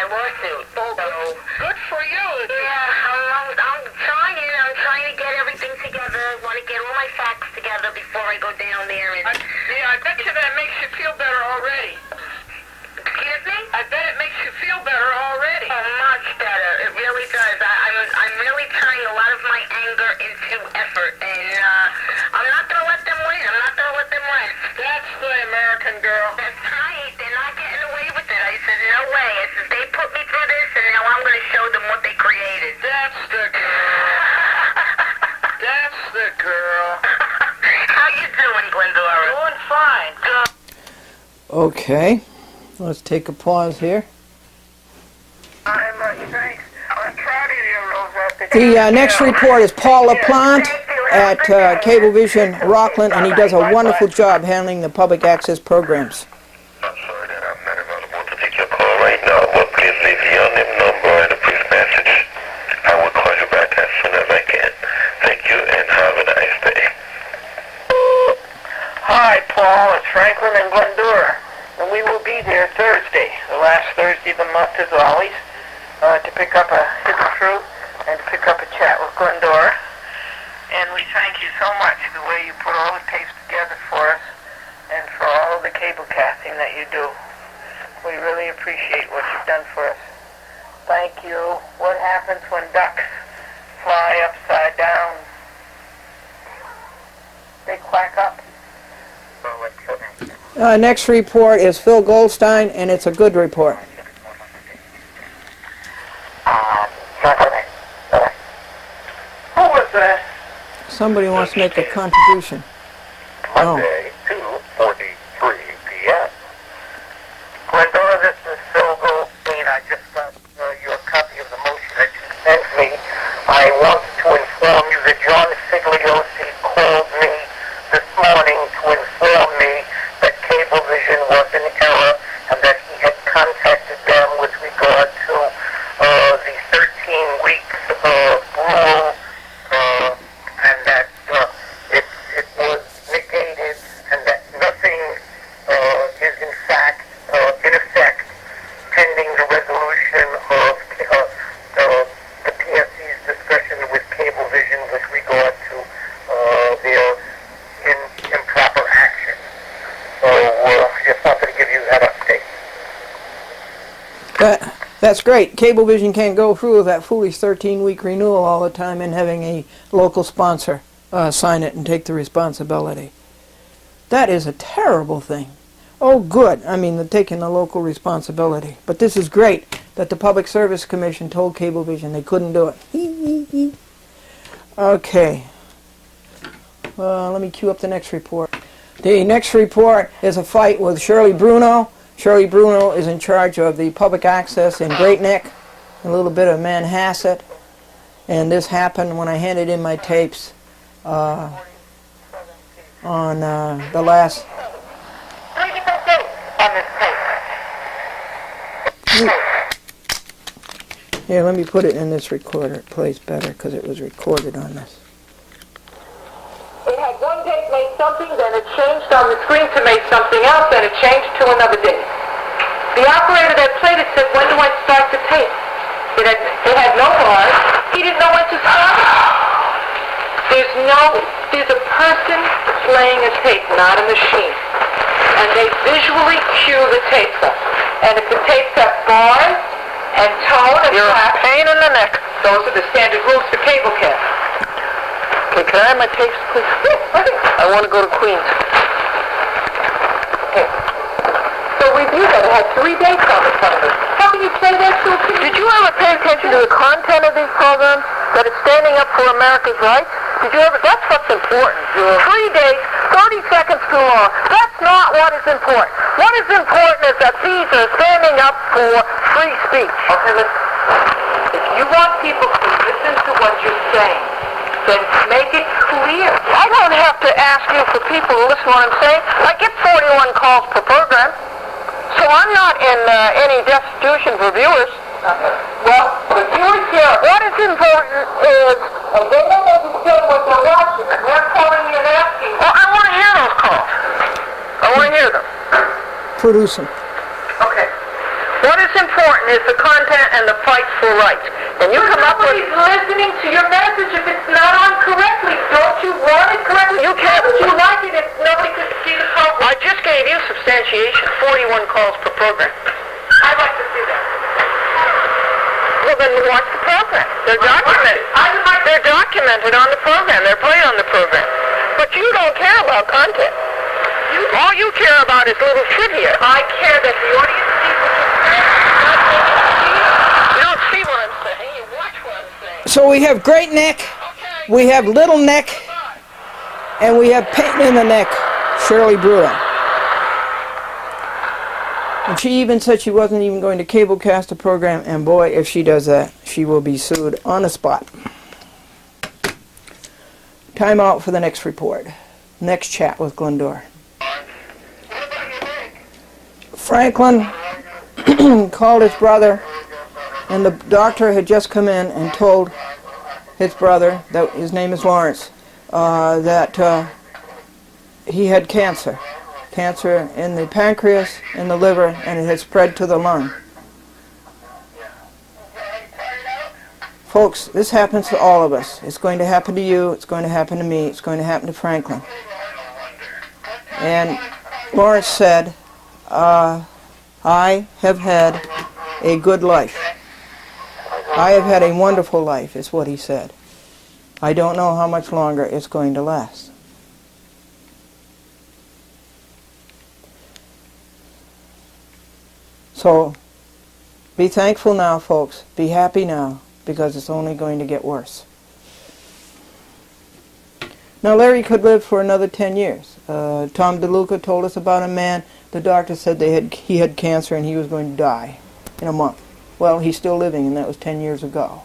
lawsuit. Oh, so, good for you. Yeah, I'm trying to get everything together. I want to get all my facts together before I go down there. And I bet you that makes you feel better already. excuse me? I bet it makes you feel better already. Oh, much better. It really does. I'm really turning a lot of my anger into effort, and I'm not going to let them win. I'm not going to let them rest. That's the American girl. That's right. They're not getting away with it. I said, no way. I said, they put me through this, and now I'm going to show them what they created. That's the girl. That's the girl. How you doing, Glendora? Doing fine. Good. Okay, let's take a pause here. Thanks. I'm proud of you, Rosa. The next report is Paul LaPlante at Cablevision Rockland, and he does a wonderful job handling the public access programs. I'm sorry that I'm not available to take your call right now, but please leave your name, number, and a brief message. I will call you back as soon as I can. Thank you, and have a nice day. Hi, Paul. It's Franklin and Glendora. And we will be there Thursday, the last Thursday of the month as always, to pick up a hidden truth and to pick up a chat with Glendora. And we thank you so much the way you put all the tapes together for us and for all of the cable casting that you do. We really appreciate what you've done for us. Thank you. What happens when ducks fly upside down? They quack up. Next report is Phil Goldstein, and it's a good report. Who was that? Somebody wants to make a contribution. Monday, 2:43 p.m. Glendora, this is Phil Goldstein. I just got your copy of the motion that you sent me. I want to inform you that John Figliosi called me this morning to inform me that Cablevision was in error and that he had contacted them with regard to the 13 weeks rule and that it was negated and that nothing is in fact in effect pending the resolution of the PSC's discussion with Cablevision with regard to their improper action. So just wanted to give you that update. That's great. Cablevision can't go through with that foolish 13-week renewal all the time and having a local sponsor sign it and take the responsibility. That is a terrible thing. Oh, good. I mean, they're taking the local responsibility. But this is great that the Public Service Commission told Cablevision they couldn't do it. Okay. Let me cue up the next report. The next report is a fight with Shirley Bruno. Shirley Bruno is in charge of the public access in Great Neck, a little bit of Manhasset, and this happened when I handed in my tapes on the last... Here, let me put it in this recorder. It plays better because it was recorded on this. It had one date made something, then it changed on the screen to make something else, then it changed to another date. The operator that played it said, when do I start the tape? It had no bars. He didn't know when to start it. There's a person playing a tape, not a machine. And they visually cue the tapes up. And if the tapes have bars and tone and you're a pain in the neck. Those are the standard rules for cable cast. Okay, can I have my tapes, please? I want to go to Queens. Okay. So review that. It had 3 dates on the front of it. How can you play that so? Did you ever pay attention to the content of these programs? That it's standing up for America's rights? Did you ever? That's what's important. 3 days, 30 seconds too long. That's not what is important. What is important is that these are standing up for free speech. Okay, listen. If you want people to listen to what you're saying, then make it clear. I don't have to ask you for people to listen to what I'm saying. I get 41 calls per program, so I'm not in any destitution for viewers. Well, the viewers here, what is important is they don't understand what they're watching, and they're calling me and asking. Well, I want to hear those calls. I want to hear them. Produce them. Okay. What is important is the content and the fight for rights. And you come up with... Nobody's listening to your message if it's not on correctly. Don't you want it correctly? You can't. Would you like it if nobody could see the program? I just gave you substantiation. 41 calls per program. I'd like to see that. Well, then watch the program. They're documented. They're documented on the program. They're played on the program. But you don't care about content. All you care about is little trivia. I care that the audience sees what you're saying. You don't see what I'm saying. You watch what I'm saying. So we have great neck, we have little neck, and we have pain in the neck, Shirley Brewer. And she even said she wasn't even going to cablecast the program, and boy, if she does that, she will be sued on the spot. Time out for the next report. Next chat with Glendora. Franklin called his brother, and the doctor had just come in and told his brother, that his name is Lawrence, that he had cancer. Cancer in the pancreas, in the liver, and it had spread to the lung. Folks, this happens to all of us. It's going to happen to you, it's going to happen to me, it's going to happen to Franklin. And Lawrence said, I have had a good life. I have had a wonderful life, is what he said. I don't know how much longer it's going to last. So, be thankful now, folks. Be happy now, because it's only going to get worse. Now, Larry could live for another 10 years. Tom DeLuca told us about a man, the doctor said he had cancer and he was going to die in a month. Well, he's still living, and that was 10 years ago.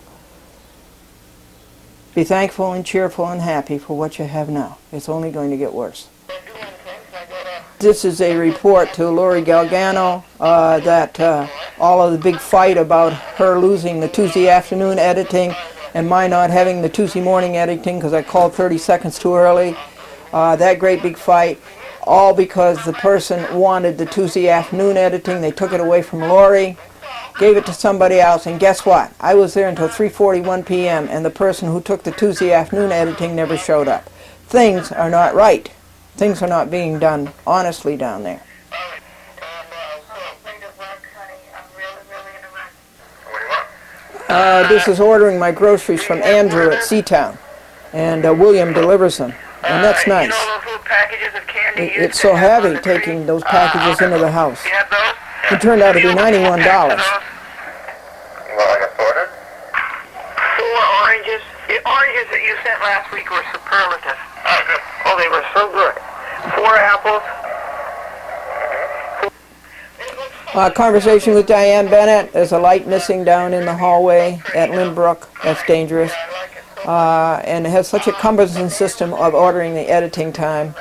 Be thankful and cheerful and happy for what you have now. It's only going to get worse. This is a report to Lori Galgano that all of the big fight about her losing the Tuesday afternoon editing and my not having the Tuesday morning editing because I called 30 seconds too early. That great big fight, all because the person wanted the Tuesday afternoon editing. They took it away from Lori, gave it to somebody else, and guess what? I was there until 3:41 p.m. and the person who took the Tuesday afternoon editing never showed up. Things are not right. Things are not being done honestly down there. This is ordering my groceries from Andrew at Seatown, and William delivers them, and that's nice. It's so heavy taking those packages into the house. It turned out to be $91. 4 oranges. The oranges that you sent last week were superlative. Oh, they were so good. 4 apples. Conversation with Diane Bennett. There's a light missing down in the hallway at Lynbrook. That's dangerous. And it has such a cumbersome system of ordering the editing time.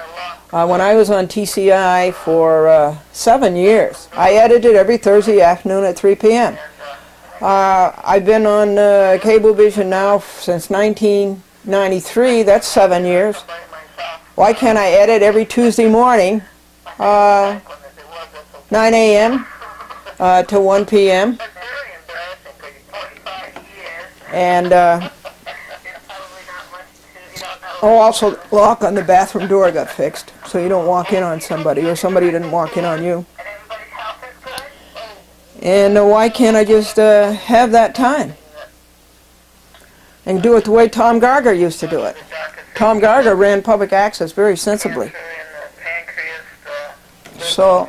When I was on TCI for 7 years, I edited every Thursday afternoon at 3 p.m. I've been on Cablevision now since 1993. That's 7 years. Why can't I edit every Tuesday morning, 9 a.m. To 1 p.m. And also lock on the bathroom door got fixed, so you don't walk in on somebody, or somebody didn't walk in on you. And why can't I just have that time and do it the way Tom Garger used to do it? Tom Garger ran public access very sensibly. So,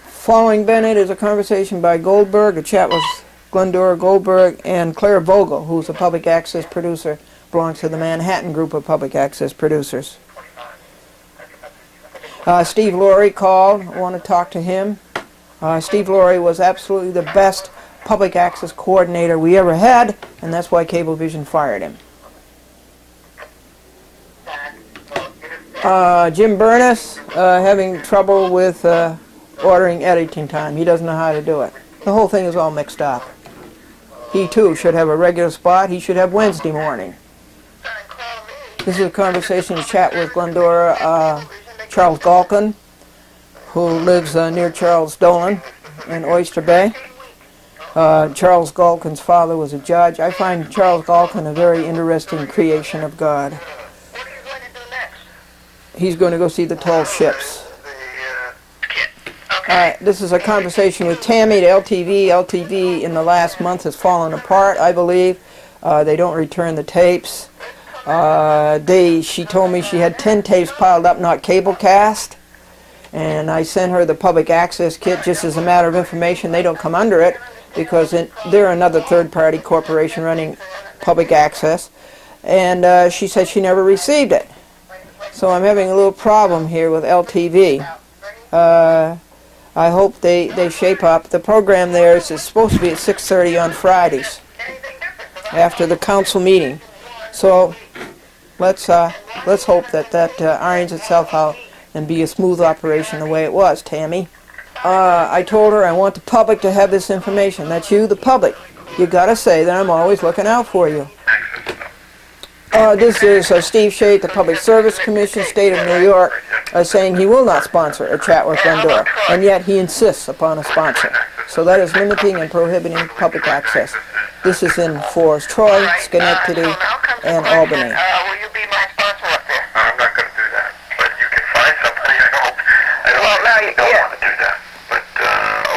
following Bennett is a conversation by Goldberg, a chat with Glendora Goldberg, and Claire Vogel, who's a public access producer, belongs to the Manhattan group of public access producers. Steve Laurie called. I want to talk to him. Steve Laurie was absolutely the best public access coordinator we ever had, and that's why Cablevision fired him. Jim Burness, having trouble with ordering editing time. He doesn't know how to do it. The whole thing is all mixed up. He too should have a regular spot. He should have Wednesday morning. This is a conversation, chat with Glendora, Charles Galkin, who lives near Charles Dolan in Oyster Bay. Charles Galkin's father was a judge. I find Charles Galkin a very interesting creation of God. He's going to go see the tall ships. This is a conversation with Tammy at LTV. LTV in the last month has fallen apart, I believe. They don't return the tapes. She told me she had 10 tapes piled up, not cablecast. And I sent her the public access kit just as a matter of information. They don't come under it because they're another third-party corporation running public access. And she said she never received it. So I'm having a little problem here with LTV. I hope they shape up. The program there is supposed to be at 6:30 on Fridays after the council meeting. So let's hope that irons itself out and be a smooth operation the way it was, Tammy. I told her I want the public to have this information. That's you, the public. You got to say that I'm always looking out for you. This is Steve Shea, the Public Service Commission, State of New York, saying he will not sponsor a chat with Glendora, and yet he insists upon a sponsor. So that is limiting and prohibiting public access. This is in Forest, Troy, Schenectady, and Albany. Will you be my sponsor up there? I'm not going to do that, but you can find somebody. I don't want to do that. But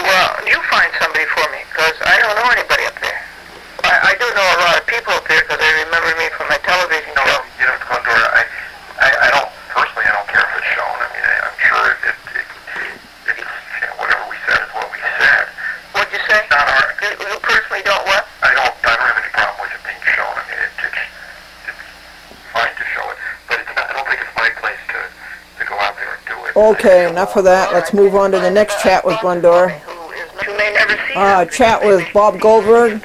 well, you find somebody for me, because I don't know anybody up there. I do know a lot of people up there because they remember me from my television show. You know, Glendora, I don't personally. I don't care if it's shown. I mean, I'm sure whatever we said is what we said. What'd you say? You personally don't what? I don't have any problem with it being shown. I mean, it's fine to show it, but I don't think it's my place to go out there and do it. Okay, enough of that. Let's move on to the next chat with Glendora. Chat with Bob Goldberg.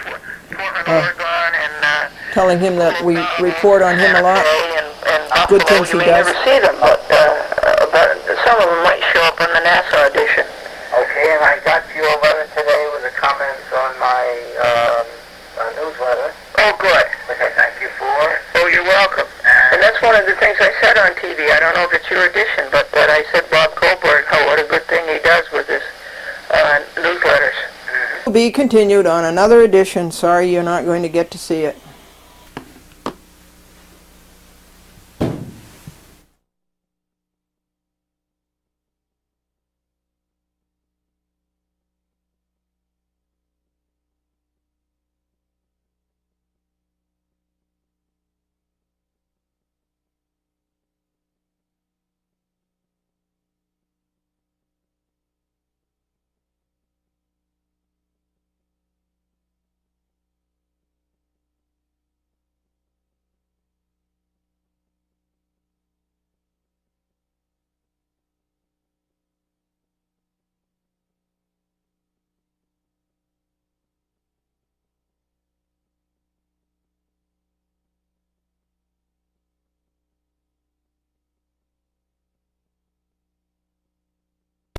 Telling him that we report on him a lot. Good things he does. Never see them, but some of them might show up in the NASA edition. Okay, and I got your letter today with the comments on my newsletter. Oh, good. Which I thank you for. Oh, you're welcome. And that's one of the things I said on TV. I don't know if it's your edition, but I said Bob Goldberg, what a good thing he does with his newsletters. Will be continued on another edition. Sorry you're not going to get to see it.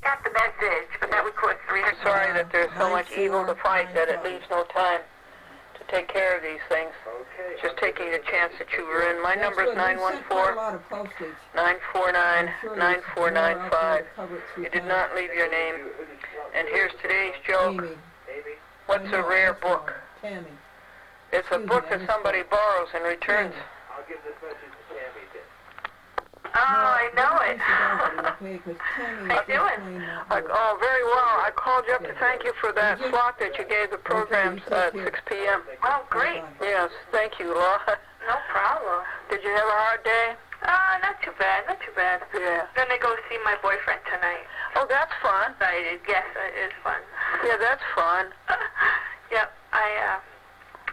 Got the message, but that would cost $300. Sorry that there's so much evil to fight that it leaves no time to take care of these things. Okay. Just taking the chance that you were in. My number is 914-949-9495. You did not leave your name. And here's today's joke. What's a rare book? It's a book that somebody borrows and returns. I'll give this message to Tammy then. Oh, I know it. How you doing? Oh, very well. I called you up to thank you for that slot that you gave the programs at 6 p.m. Oh, great. Yes, thank you, Laura. No problem. Did you have a hard day? Not too bad, not too bad. Yeah. Gonna go see my boyfriend tonight. Oh, that's fun. Excited. Yes, it is fun. Yeah, that's fun. Yep.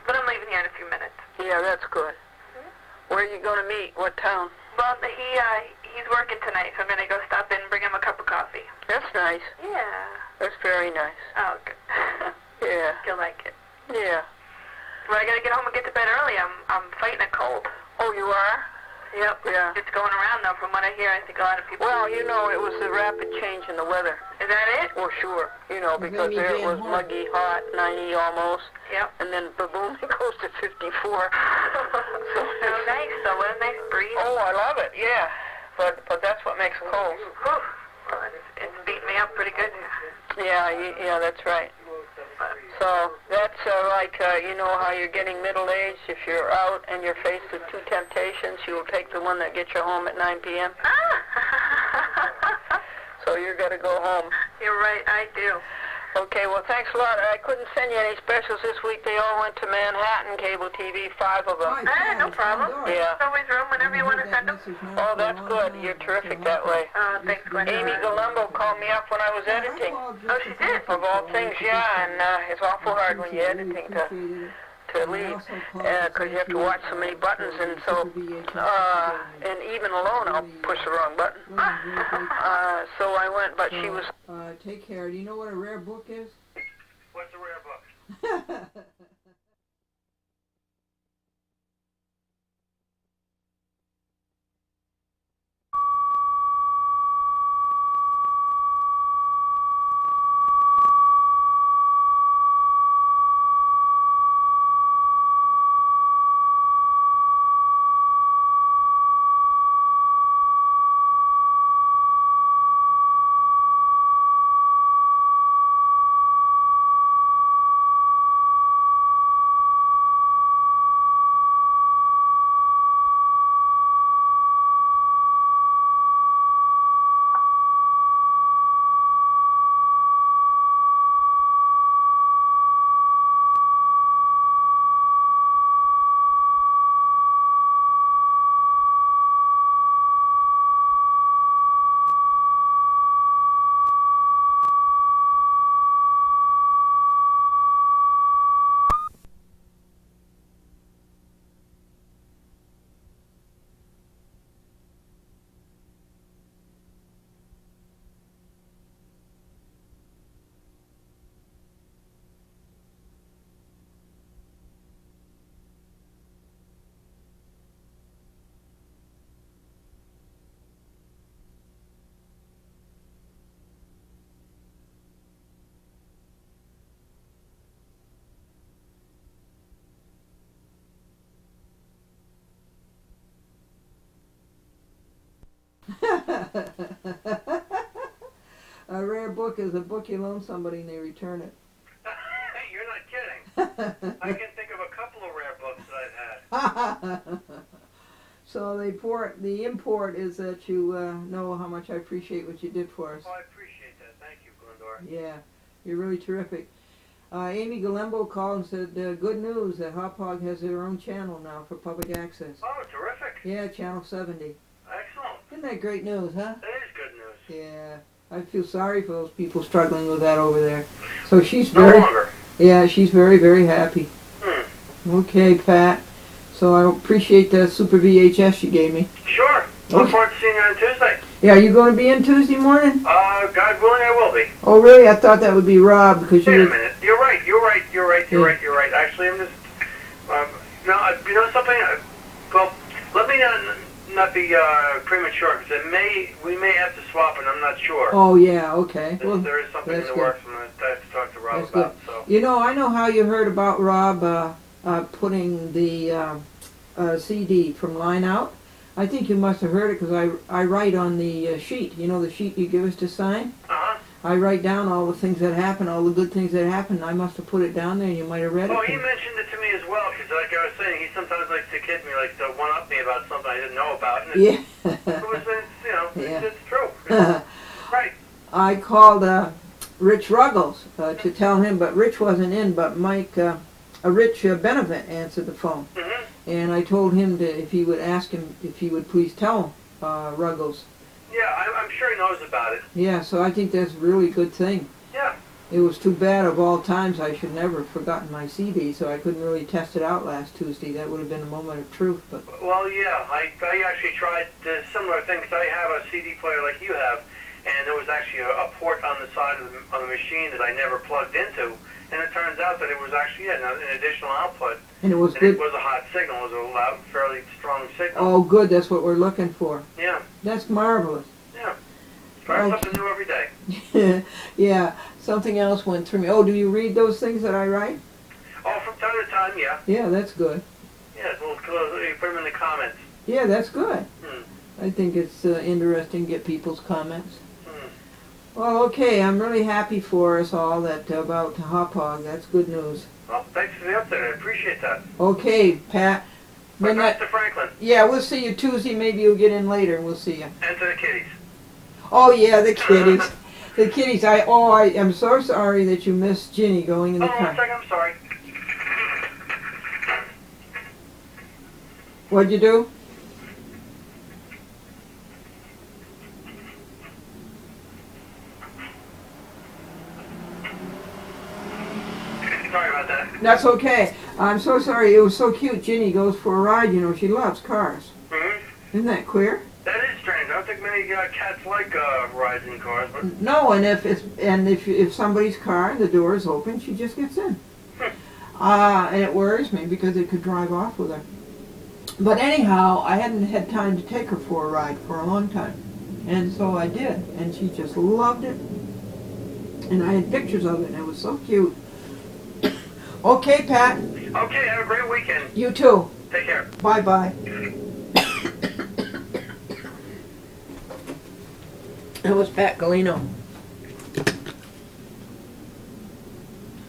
But I'm leaving here in a few minutes. Yeah, that's good. Where are you going to meet? What town? Well, he's working tonight, so I'm gonna go stop in and bring him a cup of coffee. That's nice. Yeah. That's very nice. Oh, good. Yeah. You'll like it. Yeah. Well, I gotta get home and get to bed early. I'm fighting a cold. Oh, you are? Yep. Yeah. It's going around though. From what I hear, I think a lot of people. Well, you know, it was the rapid change in the weather. Is that it? Well, sure. You know, because there it was muggy, hot, 90 almost. Yep. And then boom, it goes to 54. So nice though. What a nice breeze. Oh, I love it. Yeah. But that's what makes it cold. Whew. Well, it's beating me up pretty good. Yeah, that's right. So that's you know how you're getting middle-aged. If you're out and you're faced with two temptations, you will take the one that gets you home at 9 p.m. So you're going to go home. You're right, I do. Okay, well, thanks a lot. I couldn't send you any specials this week. They all went to Manhattan Cable TV, 5 of them. No problem. Yeah. There's always room whenever you want to send them. Oh, that's good. You're terrific that way. Thanks, Glendora. Amy Galumbo called me up when I was editing. Oh, she did? Of all things, yeah, and it's awful hard when you're editing to leave, because you have to watch so many buttons, and so, and even alone, I'll push the wrong button. So I went, but she was... Take care. Do you know what a rare book is? What's a rare book? A rare book is a book you loan somebody and they return it. You're not kidding. I can think of a couple of rare books that I've had. So the import is that you know how much I appreciate what you did for us. Oh, I appreciate that. Thank you, Glendora. Yeah, you're really terrific. Amy Galembo called and said, good news that Hop Hog has their own channel now for public access. Oh, terrific. Yeah, channel 70. Excellent. Isn't that great news, huh? That is good news. Yeah, I feel sorry for those people struggling with that over there. So she's No very, longer. yeah, she's very, very happy. Okay, Pat. So I appreciate the Super VHS you gave me. Sure. Look forward to seeing you on Tuesday. Yeah, are you going to be in Tuesday morning? God willing, I will be. Oh, really? I thought that would be Rob because Wait you. a minute. You're right. Actually, I'm just. You know something? Well, let me not be premature because we may have to swap, and I'm not sure. Oh yeah, okay. Well, there is something in the good. works, and I have to talk to Rob That's about. good. So. You know, I know how you heard about Rob putting the CD from Line Out. I think you must have heard it because I write on the sheet. You know the sheet you give us to sign? Uh-huh. I write down all the things that happen, all the good things that happen. I must have put it down there and you might have read it. Oh, he mentioned it to me as well, because like I was saying, he sometimes likes to kid me, like to one-up me about something I didn't know about. And Yeah. It's true. Right. I called Rich Ruggles to tell him, but Rich wasn't in, but Mike, Rich Benevent answered the phone. Mm-hmm. And I told him if he would ask him if he would please tell Ruggles. Yeah, I'm sure he knows about it. Yeah, so I think that's a really good thing. Yeah. It was too bad. Of all times, I should never have forgotten my CD, so I couldn't really test it out last Tuesday. That would have been a moment of truth. But Well, yeah, I actually tried similar things. I have a CD player like you have, and there was actually a port on the side of the machine that I never plugged into, and it turns out that it was actually an additional output. and it was And good. it was a hot signal. It was a loud, fairly strong signal. Oh, good. That's what we're looking for. Yeah, That's marvelous. yeah. Try Like- something new every day. Yeah. Something else went through me. Oh, do you read those things that I write? Oh, from time to time, yeah. Yeah, that's good. Yeah, you put them in the comments. Yeah, that's good. Hmm. I think it's interesting to get people's comments. Hmm. Well, okay, I'm really happy for us all that about Hop Hog. That's good news. Well, thanks for the update. I appreciate that. Okay, Pat. Bye, Midnight- Mr. Franklin. Yeah, we'll see you Tuesday. Maybe you'll get in later and we'll see you. And to the kitties. Oh yeah, the kitties. The kitties. I'm so sorry that you missed Ginny going in the Oh, one car. second, I'm sorry. What'd you do? Sorry about that. That's okay. I'm so sorry. It was so cute. Ginny goes for a ride. You know, she loves cars. Mm-hmm. Isn't that queer? That is strange. I don't think many cats like rides in cars, but No, and if somebody's car the door is open, she just gets in. And it worries me because it could drive off with her. But anyhow, I hadn't had time to take her for a ride for a long time, and so I did, and she just loved it. And I had pictures of it, and it was so cute. Okay, Pat. okay, have a great weekend. You too. Take care. Bye bye. That was Pat Galino.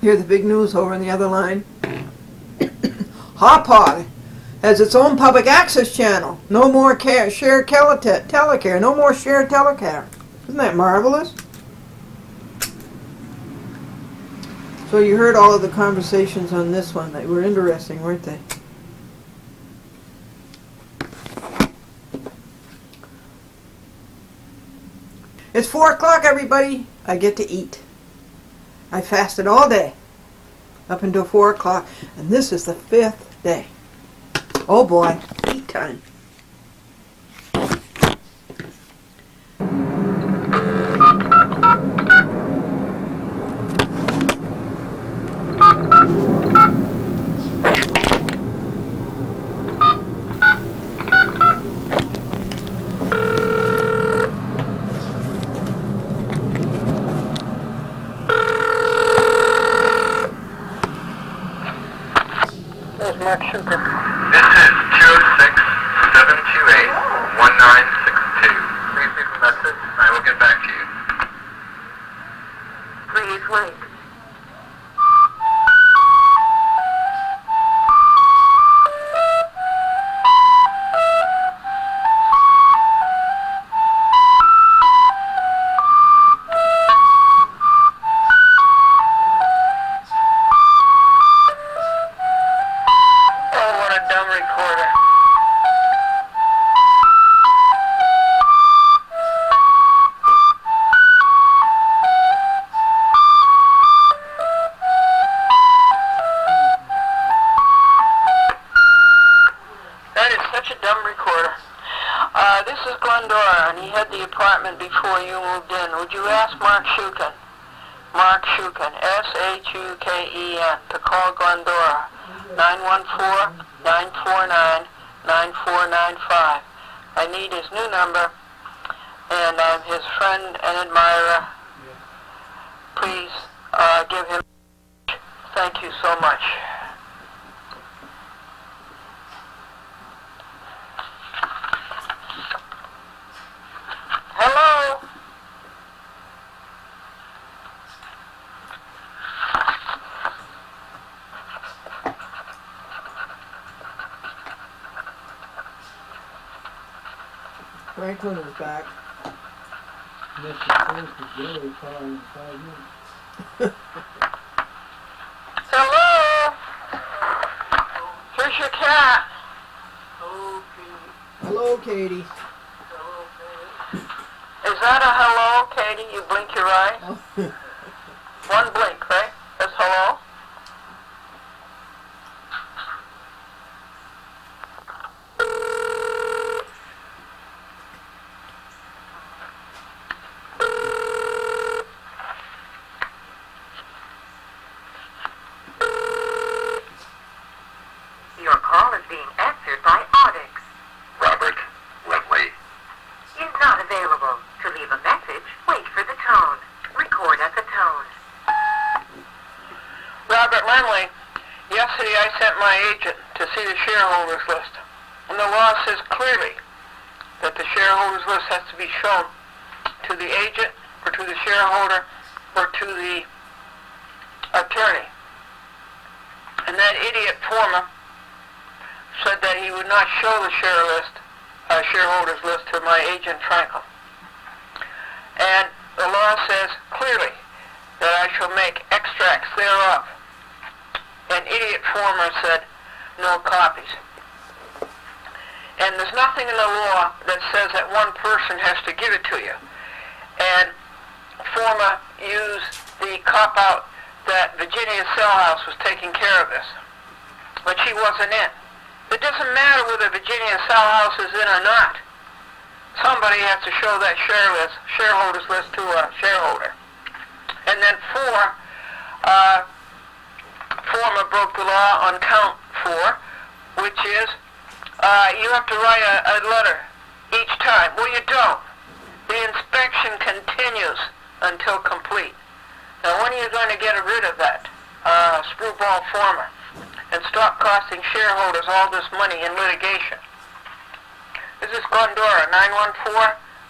Hear the big news over on the other line? Hop Hog has its own public access channel. No more shared telecare. No more shared telecare. Isn't that marvelous? So you heard all of the conversations on this one. They were interesting, weren't they? It's 4 o'clock, everybody. I get to eat. I fasted all day up until 4 o'clock, and this is the 5th day. Oh boy, eat time. There's Mark Schuker. This is 206-728-1962. Please leave a message and I will get back to you. Please wait. Oh, what a dumb recorder. That is such a dumb recorder. This is Glendora, and he had the apartment before you moved in. Would you ask Mark Shuken? Mark Shuken, S-H-U-K-E-N, to call Glendora, 914-949-9495. I need his new number, and I'm his friend and admirer. Please give him. Thank you so much. Hello? Franklin is back. Hello? Here's your cat. Hello, Katie. Is that a hello, Katie? You blink your eye? One blink, right? That's hello? Your call is being answered by Audix. Robert Lemley. Is not available. To leave a message, wait for the tone. Record at the tone. Robert Lemley. Yesterday I sent my agent to see the shareholders list. And the law says clearly that the shareholders list has to be shown to the agent or to the shareholder or to the attorney. And that idiot Former said that he would not show the shareholders list to my agent Franklin. And the law says clearly that I shall make extracts thereof. And idiot Former said no copies. And there's nothing in the law that says that one person has to give it to you. And Former used the cop-out that Virginia Cellhouse was taking care of this. But she wasn't in. It doesn't matter whether Virginia Cellhouse is in or not. Somebody has to show that shareholders list to a shareholder. And then Former broke the law on count 4, which is you have to write a letter each time. Well, you don't. The inspection continues until complete. Now, when are you going to get rid of that screwball Former and stop costing shareholders all this money in litigation? This is Glendora,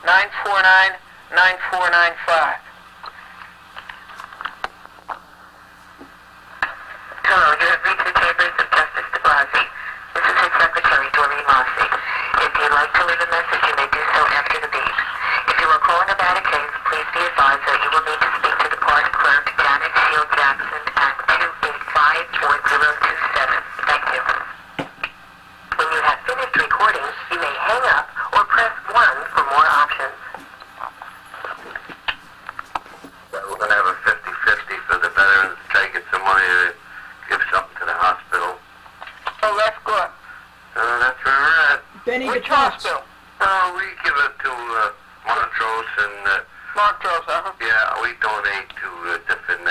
914-949-9495. Hello, you have reached the chambers of Justice de Blasi. This is his secretary, Doreen Mossy. If you'd like to leave a message, you may do so after the beep. If you are calling about a case, please be advised that you will need to speak to the party clerk, Janet Shield Jackson, at 285-4027. Thank you. When you have finished recording, you may hang up or press 1 for more options. We're going to have a 50-50 for the veterans to try to get some money to give something to the hospital. Oh, that's good. That's where we're at. Benny Which DePass. hospital? We give it to Montrose and, Montrose, huh? yeah, we donate to different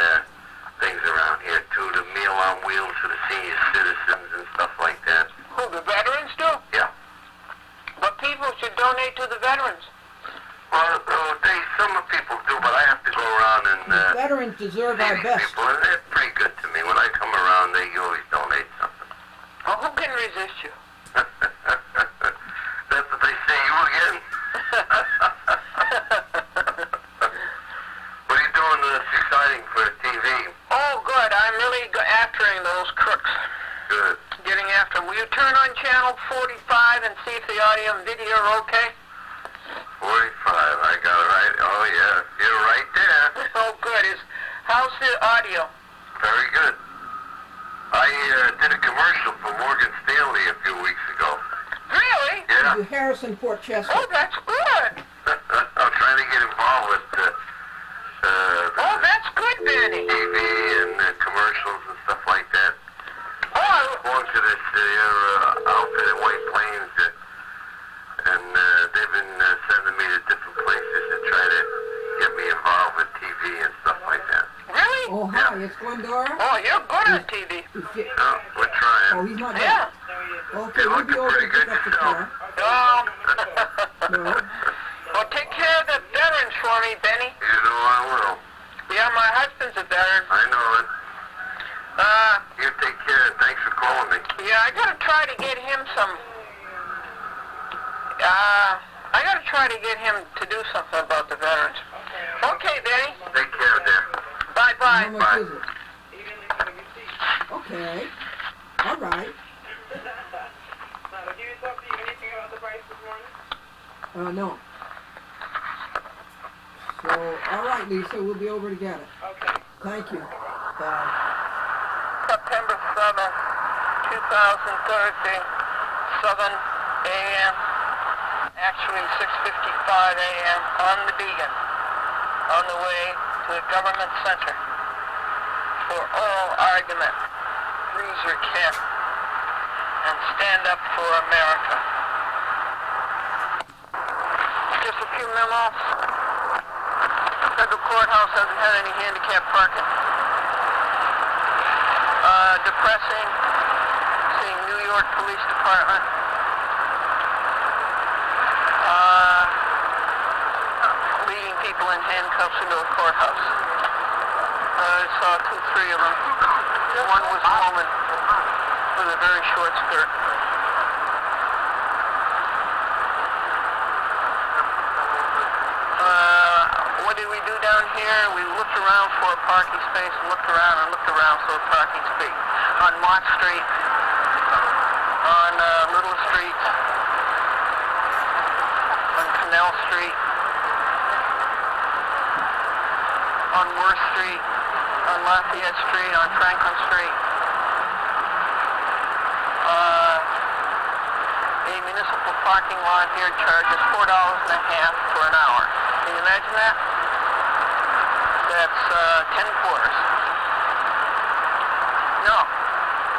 things around here, too. The Meal on Wheels for the senior citizens and stuff like that. Who, the veterans do? Yeah. But people should donate to the veterans. Well, some people do, but I have to go around and Veterans deserve our see these best. people, and they're pretty good to me. When I come around, they always donate something. Well, who can resist you? That's what they say, you again? What are you doing that's exciting for TV? Oh, good. I'm really aftering those crooks. Good. Getting after them. Will you turn on channel 45 and see if the audio and video are okay? 45, I got it right. Oh, yeah, you're right there. Oh, good. How's the audio? Very good. I did a commercial for Morgan Stanley a few weeks ago. Really? Yeah. Harrison, Port Chester. Oh, that's good. I'm trying to get involved with Oh, that's good, Benny. TV and commercials and stuff like that. Oh, I belong to this outfit at White Plains, and they've been sending me to different places to try to get me involved with TV and stuff like that. really? Oh, hi, it's Glendora. Oh, you're good on TV. So, we're trying. Oh, he's not Yeah. there. Okay, You're we'll be looking over to pretty pick good up the yourself. car. No. No. Well, take care of the veterans for me, Benny. You know I will. Yeah, my husband's a veteran. I know it. You take care. Thanks for calling me. Yeah, I gotta try to get him some. I gotta try to get him to do something about the veterans. Okay, Benny. Take care, dear. Bye-bye. How much is it? Okay. All right. No. So, all right, Lisa, we'll be over to get it. Okay. Thank you. Bye. September 7th, 2013, 7 a.m. Actually 6:55 a.m. on the Beacon, on the way to the government center. for oral argument. Raise your cap and stand up for America. Just a few memos. Federal courthouse hasn't had any handicap parking. Depressing seeing New York Police Department leading people in handcuffs into a courthouse. I saw 2, 3 of them. One was a woman with a very short skirt. What did we do down here? We looked around for a parking space, looked around for a parking space. On Mott Street, on Little Street, on Canal Street, on Worth Street, on Lafayette Street, on Franklin Street. A municipal parking lot here charges $4.50 for an hour. Can you imagine that? That's 10 quarters. No,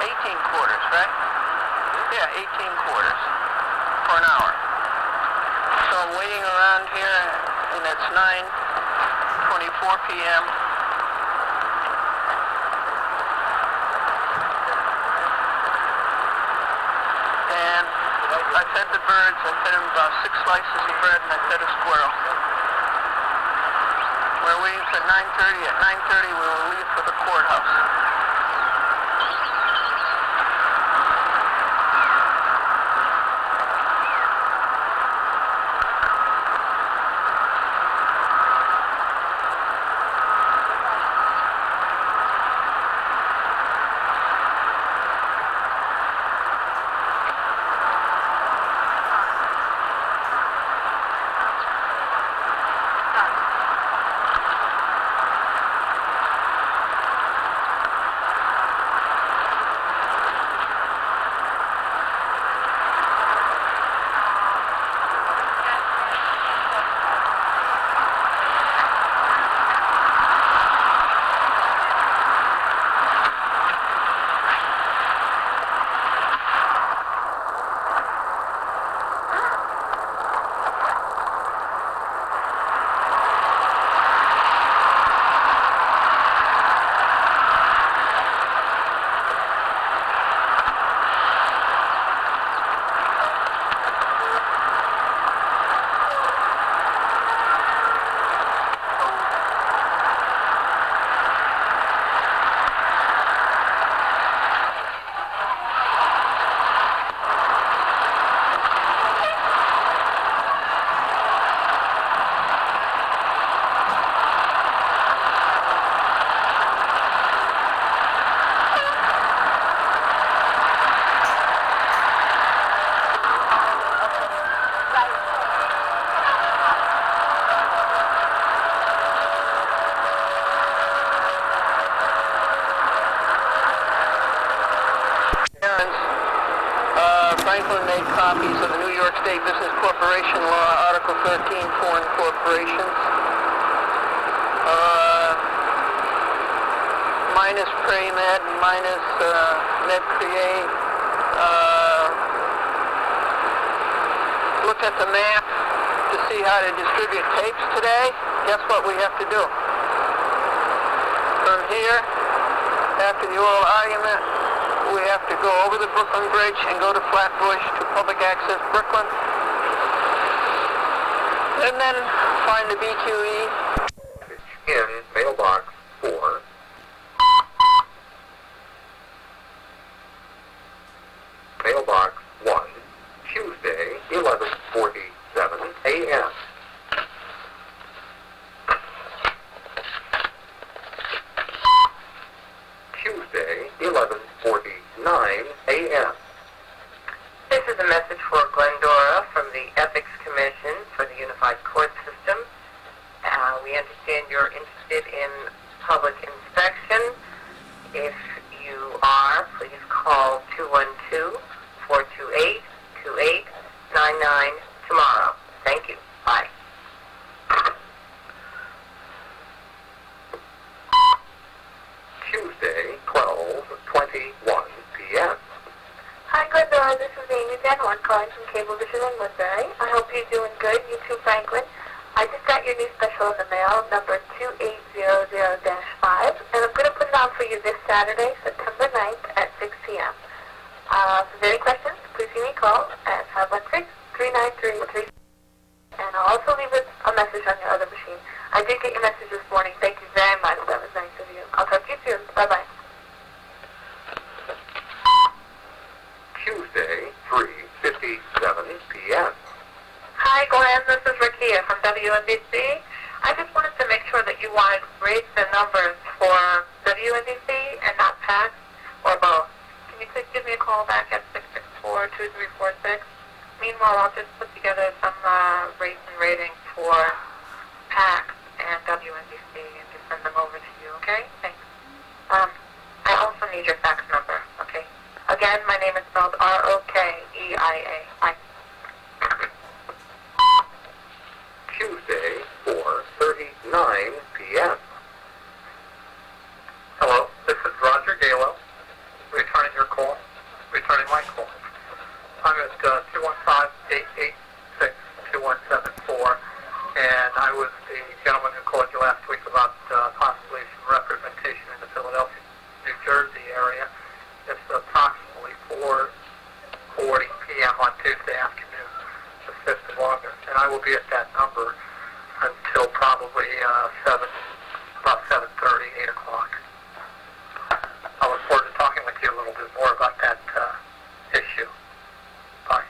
18 quarters, right? Yeah, 18 quarters for an hour. So I'm waiting around here, and it's 9:24 p.m. And I fed the birds. I fed them about 6 slices of bread, and I fed a squirrel. We're waiting for 9:30. At 9:30, we will leave for the courthouse. Franklin made copies of the New York State Business Corporation Law, Article 13, Foreign Corporations. Minus Premed, minus MedCreate. Looked at the map to see how to distribute tapes today. Guess what we have to do? From here, after the oral argument, we have to go over the Brooklyn Bridge and go to Flatbush to public access Brooklyn. And then find the BQE. In mailbox 4. Mailbox 1. Tuesday, 11:47 a.m. Tuesday, 11:49 a.m. This is a message for Glendora from the Ethics Commission for the Unified Court System. We understand you're interested in public inspection. If you are, please call 212-428-2899 tomorrow. Thank you. Bye. Tuesday, is Amy Denhorn calling from Cablevision in Woodbury. I hope you're doing good. You too, Franklin. I just got your new special in the mail, number 2800-5, and I'm going to put it on for you this Saturday, September 9th at 6 p.m. If there's any questions, please give me a call at 516-393-3. And I'll also leave a message on your other machine. I did get your message this morning. Thank you very much. That was nice of you. I'll talk to you soon. Bye-bye. Tuesday, 3:57 p.m. Hi, Glenn. This is Rakia from WNBC. I just wanted to make sure that you wanted rates and numbers for WNBC and not PAC or both. Can you please give me a call back at 664-2346? Meanwhile, I'll just put together some rates and ratings for PAC and WNBC and just send them over to you, okay? Thanks. I also need your fax number, okay? Again, my name is spelled R-O-K-E-I-A. Bye. Tuesday, 4:39 p.m. Hello, this is Roger Galo, returning your call, returning my call. I'm at 215-886-2174, and I was the gentleman who called you last week about possibly some representation in the Philadelphia, New Jersey area. It's approximately 4:40 p.m. on Tuesday afternoon, the 5th of August, and I will be at that number until probably about 7:30, 8 o'clock. I look forward to talking with you a little bit more about that issue. Bye.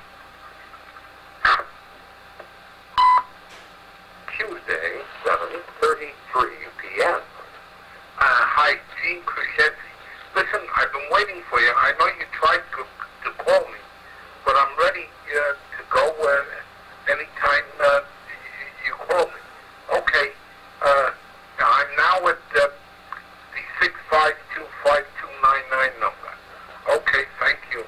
Tuesday, 7:33 p.m. Hi, Gene Crescenzi. Listen, I've been waiting for you. I know you tried to call me, but I'm ready to go anytime you call me. Okay. I'm now at the 6525299 number. Okay, thank you.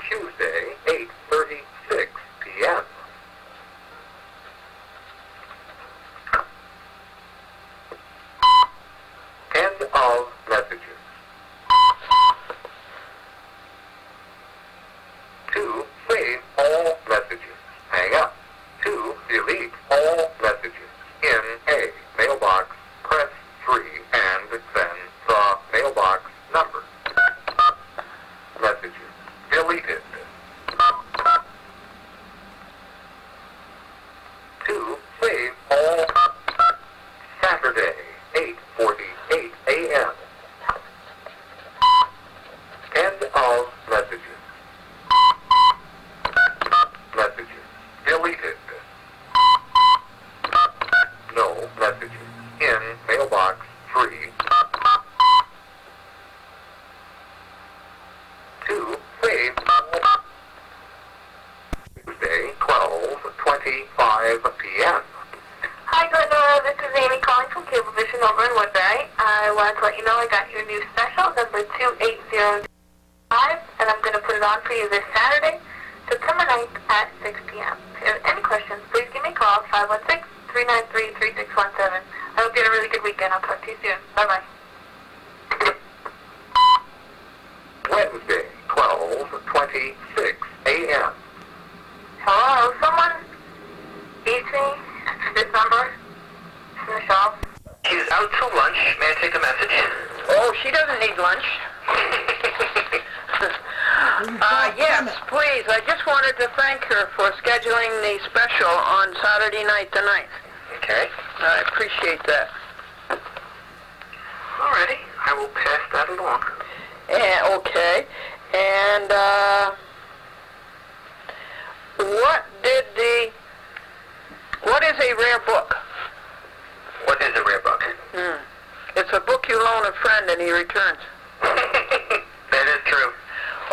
Tuesday, 8:36 p.m. End of messages. 2, save all messages. Hang up. 2, delete all messages. In a mailbox, press 3 and then the mailbox number. Messages deleted. 2, save all. Saturday, 8:48 a.m. End of messages. Messages deleted. No messages. In mailbox 3. 2, save. Tuesday, 12:25 p.m. Hi, Glendora. This is Amy calling from Cablevision over in Woodbury. I wanted to let you know I got your new special, number 2805, and I'm going to put it on for you this Saturday, September 9th at 6 p.m. If you have any questions, please give me a call, 516-393-3617. I hope you had a really good weekend. I'll talk to you soon. Bye-bye. Wednesday, 12:26 a.m. Hello, someone needs me at this number? Michelle? She's out to lunch. May I take a message? Oh, she doesn't need lunch. Yes, please. I just wanted to thank her for scheduling the special on Saturday night the 9th. Okay. I appreciate that. Alrighty. I will pass that along. Okay. And, what is a rare book? What is a rare book? It's a book you loan a friend and he returns. That is true.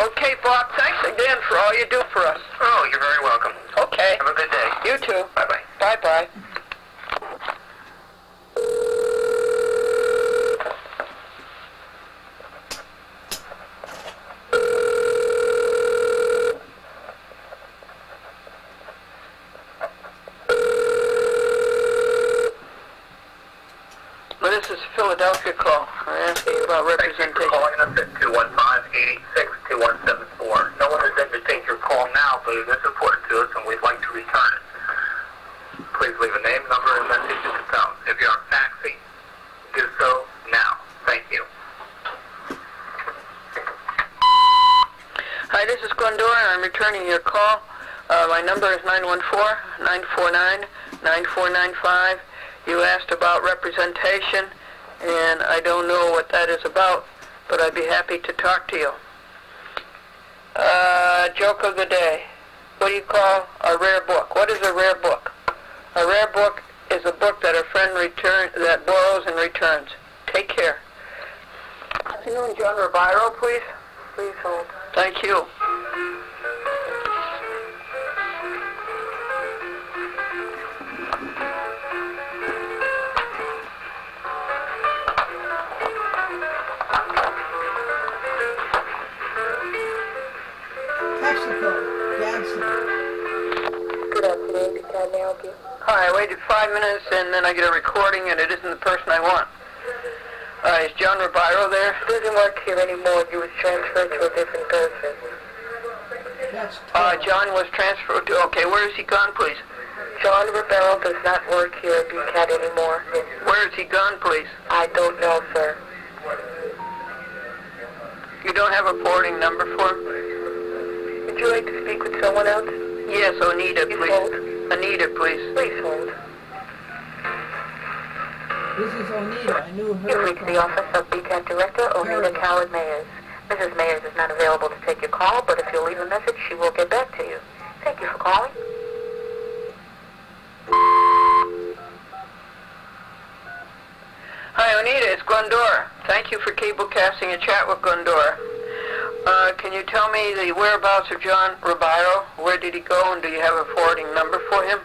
Okay, Bob, thanks again for all you do for us. Oh, you're very welcome. Okay. Have a good day. You too. Bye-bye. Bye-bye. This is Philadelphia call. asking you about representation. Thank you for calling us at 215-886-2174. No one is in to take your call now, but it is important to us and we'd like to return it. Please leave a name, number, and message at the tone. If you're on faxing, do so now. Thank you. Hi, this is Glendora, and I'm returning your call. My number is 914-949-9495. You asked about representation, and I don't know what that is about, but I'd be happy to talk to you. Joke of the day. What do you call a rare book? What is a rare book? A rare book is a book that a friend that borrows and returns. Take care. Afternoon, John Ribiro, please. Please hold. Thank you. Good afternoon. Can I help you? Hi, I waited 5 minutes and then I get a recording and it isn't the person I want. Is John Ribiro there? He doesn't work here anymore. He was transferred to a different person. John was transferred to, okay, where is he gone, please? John Ribero does not work here at BCAT anymore. Where is he gone, please? I don't know, sir. You don't have a forwarding number for him? Would you like to speak with someone else? Yes, Onita, please. Hold. Anita, please. Please hold. This is Onita. I knew her. You've reached the office of BCAT Director Onita Coward Mayers. Mrs. Mayers is not available to take your call, but if you'll leave a message, she will get back to you. Thank you for calling. Hi, Onita, it's Glendora. Thank you for cablecasting a chat with Glendora. Can you tell me the whereabouts of John Ribiro? Where did he go, and do you have a forwarding number for him?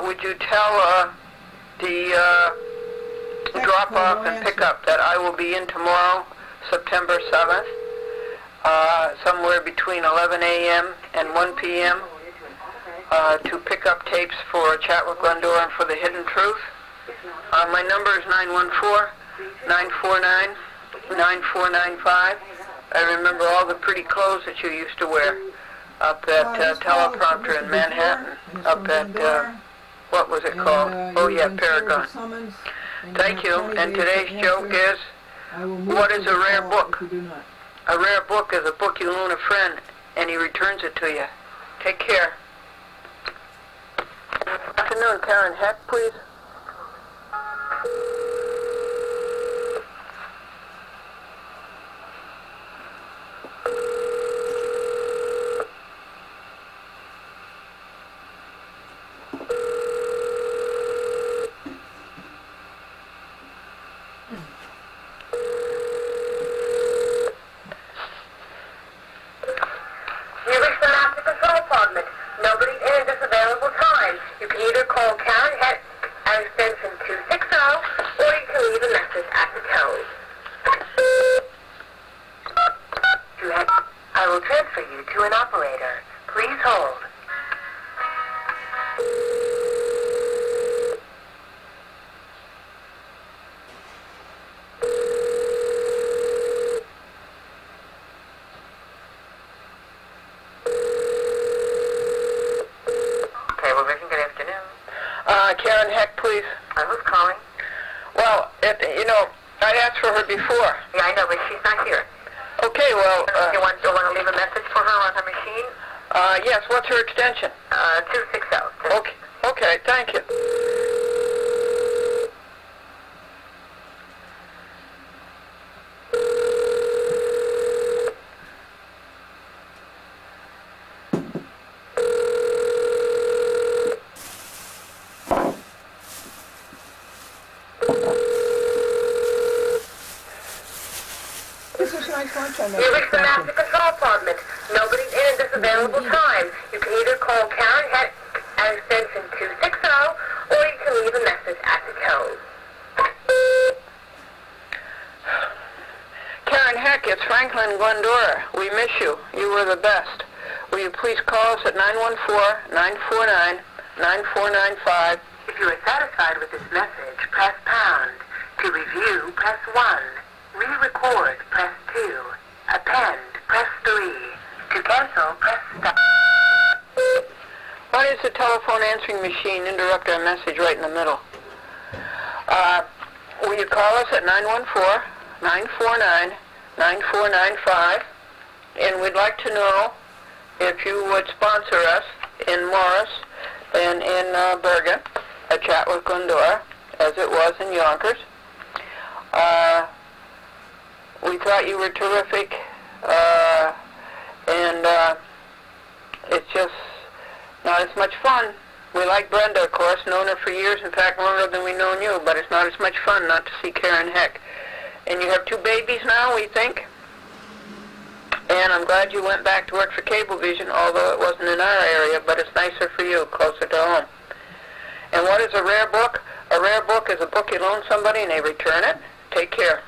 Would you tell the drop-off and pickup that I will be in tomorrow, September 7th, somewhere between 11 a.m. and 1 p.m. To pick up tapes for a chat with Glendora and for the Hidden Truth. My number is 914-949-9495. I remember all the pretty clothes that you used to wear up at Teleprompter in Manhattan, up at, what was it called? Oh yeah, Paragon. Thank you. And today's joke is, what is a rare book? A rare book is a book you loan a friend and he returns it to you. Take care. Afternoon, Karen Heck, please. You reached the master control department. Nobody in this available time. You can either call Karen at extension 260, or you can leave a message at the tone. I will transfer you to an operator. Please hold. Cablevision, good afternoon. Karen Heck, please. Who's calling? Well, I asked for her before. Yeah, I know, but she's not here. Okay, well, You want to leave a message for her on her machine? yes, what's her extension? 260. Okay, thank you. This is nice lunch I made. You reached the master control department. Nobody in this available time. You can either call Karen at extension 260, or you can leave a message at the tone. Karen Heck, it's Franklin Glendora. We miss you. You were the best. Will you please call us at 914-949-9495? If you are satisfied with this message, press pound. To review, press 1. Re-record, press 2. Append, press 3. To cancel, press stop. Why does the telephone answering machine interrupt our message right in the middle? Will you call us at 914-949-9495? And we'd like to know if you would sponsor us in Morris and in Bergen, a chat with Glendora, as it was in Yonkers. We thought you were terrific, and it's just not as much fun. We like Brenda, of course, known her for years, in fact, longer than we've known you, but it's not as much fun not to see Karen Heck. And you have 2 babies now, we think. And I'm glad you went back to work for Cablevision, although it wasn't in our area, but it's nicer for you, closer to home. And what is a rare book? A rare book is a book you loan somebody and they return it. Take care.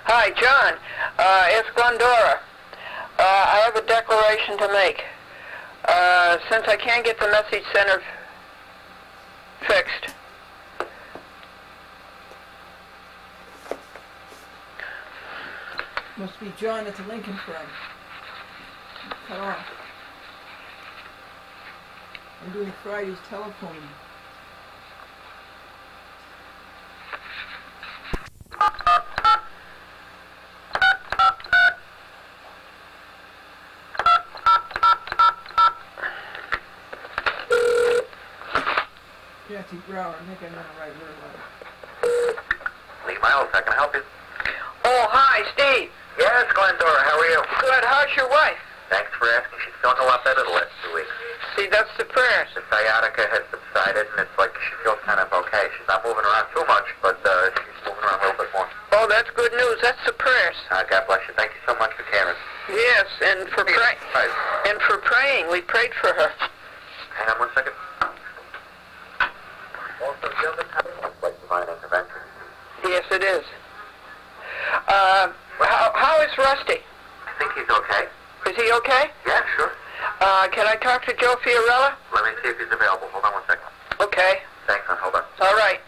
Hi, John. It's Glendora. I have a declaration to make. Since I can't get the message center fixed, Must be John at the Lincoln firm. Cut off. I'm doing Friday's telephone. Jackie Brower, I think I'm gonna write her a letter. Lee Miles, how can I help you? Oh, hi, Steve. Yes, Glendora, how are you? Good. How's your wife? Thanks for asking. She's feeling a lot better the last 2 weeks. See, that's the prayers. The sciatica has subsided, and it's like she feels kind of okay. She's not moving around too much, but she's moving around a little bit more. Oh, that's good news. That's the prayers. God bless you. Thank you so much for caring. Yes, and for praying. And for praying. We prayed for her. Hang on 1 second. Also, the other time, it's like divine intervention. Yes, it is. How is Rusty? I think he's okay. Is he okay? Yeah, sure. Can I talk to Joe Fiorella? Let me see if he's available. Hold on 1 second. Okay. Thanks, hon. Hold on. All right.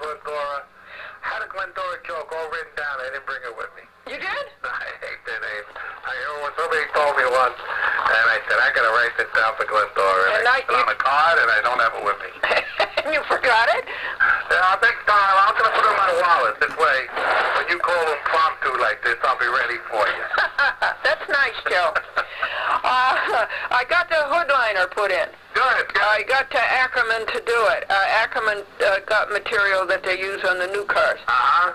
Glendora. Had a Glendora joke all written down. I didn't bring it with me. You did? I hate that name. I remember when somebody told me once, and I said, I gotta write this down for Glendora. And I put it on a card, and I don't have it with me. And you forgot it? Yeah, next time, I'm gonna put it in my wallet. This way, when you call impromptu like this, I'll be ready for you. That's nice, Joe. I got the hoodliner put in. Good. I got to Ackerman to do it. Ackerman got material that they use on the new cars.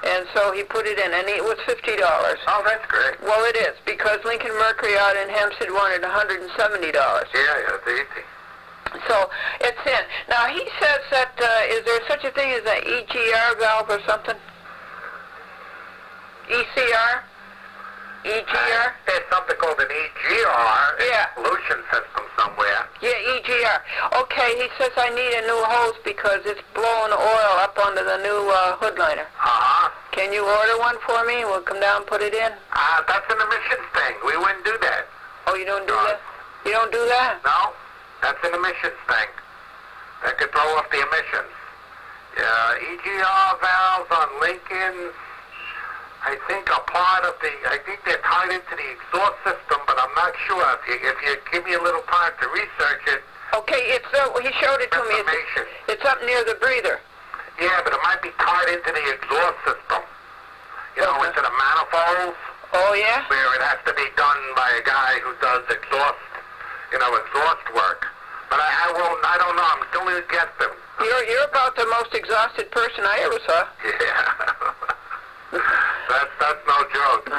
And so he put it in, and it was $50. Oh, that's great. Well, it is, because Lincoln Mercury out in Hempstead wanted $170. Yeah, it's easy. So it's in. Now, he says that, is there such a thing as an EGR valve or something? ECR? EGR? There's something called an EGR, yeah. Solution system somewhere. Yeah, EGR. Okay, he says I need a new hose because it's blowing oil up onto the new hoodliner. Can you order one for me? We'll come down and put it in. That's an emissions thing. We wouldn't do that. Oh, you don't do that? You don't do that? No, that's an emissions thing. That could throw off the emissions. EGR valves on Lincolns, I think are part of the, I think they're tied into the exhaust system, but I'm not sure. If you give me a little time to research it. Okay, it's he showed it to me. It's up near the breather. Yeah, but it might be tied into the exhaust system. You know, into the manifolds. Oh, yeah? Where it has to be done by a guy who does exhaust work. But I don't know. I'm still against them. You're about the most exhausted person I ever saw. Yeah. That's no joke.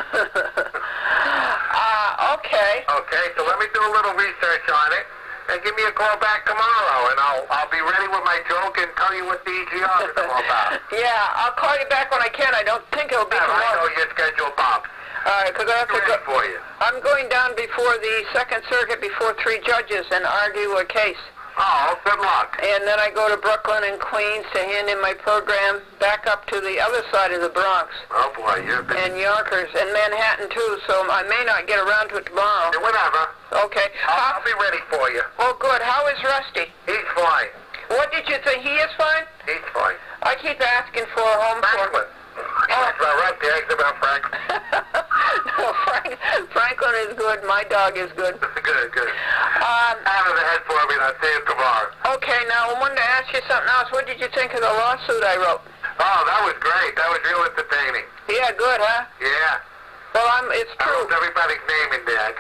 Okay. Okay, so let me do a little research on it, and give me a call back tomorrow, and I'll be ready with my joke and tell you what the EGR is all about. Yeah, I'll call you back when I can. I don't think it'll be tomorrow. I know your schedule, Bob. All right, because I have to go. For you. I'm going down before the Second Circuit before 3 judges and argue a case. Oh, good luck. And then I go to Brooklyn and Queens to hand in my program back up to the other side of the Bronx. Oh, boy, you're busy. And Yonkers and Manhattan, too, so I may not get around to it tomorrow. Yeah, whatever. Okay. I'll be ready for you. Oh, good. How is Rusty? He's fine. What did you say? He is fine? He's fine. I keep asking for a home Franklin. That's about Rusty. I asked about Franklin. No, Franklin is good. My dog is good. Good. Out of the head for me, and I'll see you tomorrow. Okay, now I wanted to ask you something else. What did you think of the lawsuit I wrote? Oh, that was great. That was real entertaining. Yeah, good, huh? Yeah. Well, it's true. I wrote everybody's name in there.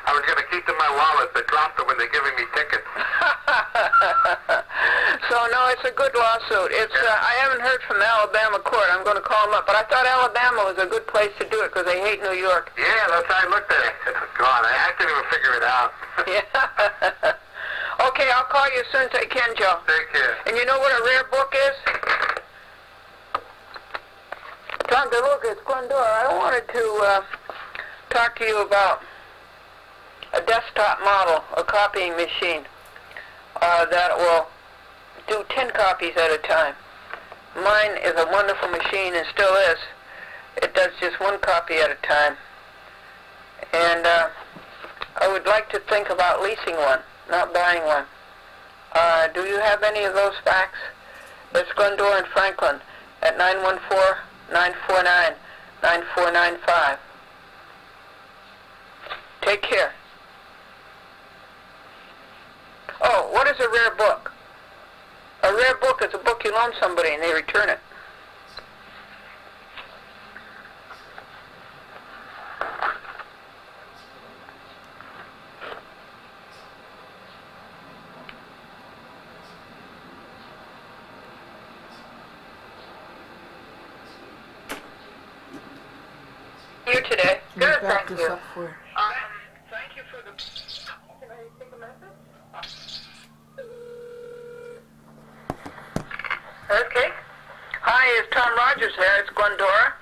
I was going to keep them in my wallet, but dropped them when they're giving me tickets. So, no, it's a good lawsuit. I haven't heard from the Alabama court. I'm going to call them up. But I thought Alabama was a good place to do it because they hate New York. Yeah, that's how I looked at it. God, I couldn't even figure it out. Yeah. Okay, I'll call you as soon as I can, Joe. Take care. And you know what a rare book is? Dr. Lucas, Glendora, I wanted to talk to you about a desktop model, a copying machine that will do 10 copies at a time. Mine is a wonderful machine and still is. It does just 1 copy at a time. And I would like to think about leasing one, not buying one. Do you have any of those facts? It's Glendora and Franklin at 914-949-9495. Take care. Oh, what is a rare book? A rare book is a book you loan somebody and they return it. You today? Good, thank you. Thank you for the... Can I take a message? Okay. Hi, it's Tom Rogers here. It's Glendora.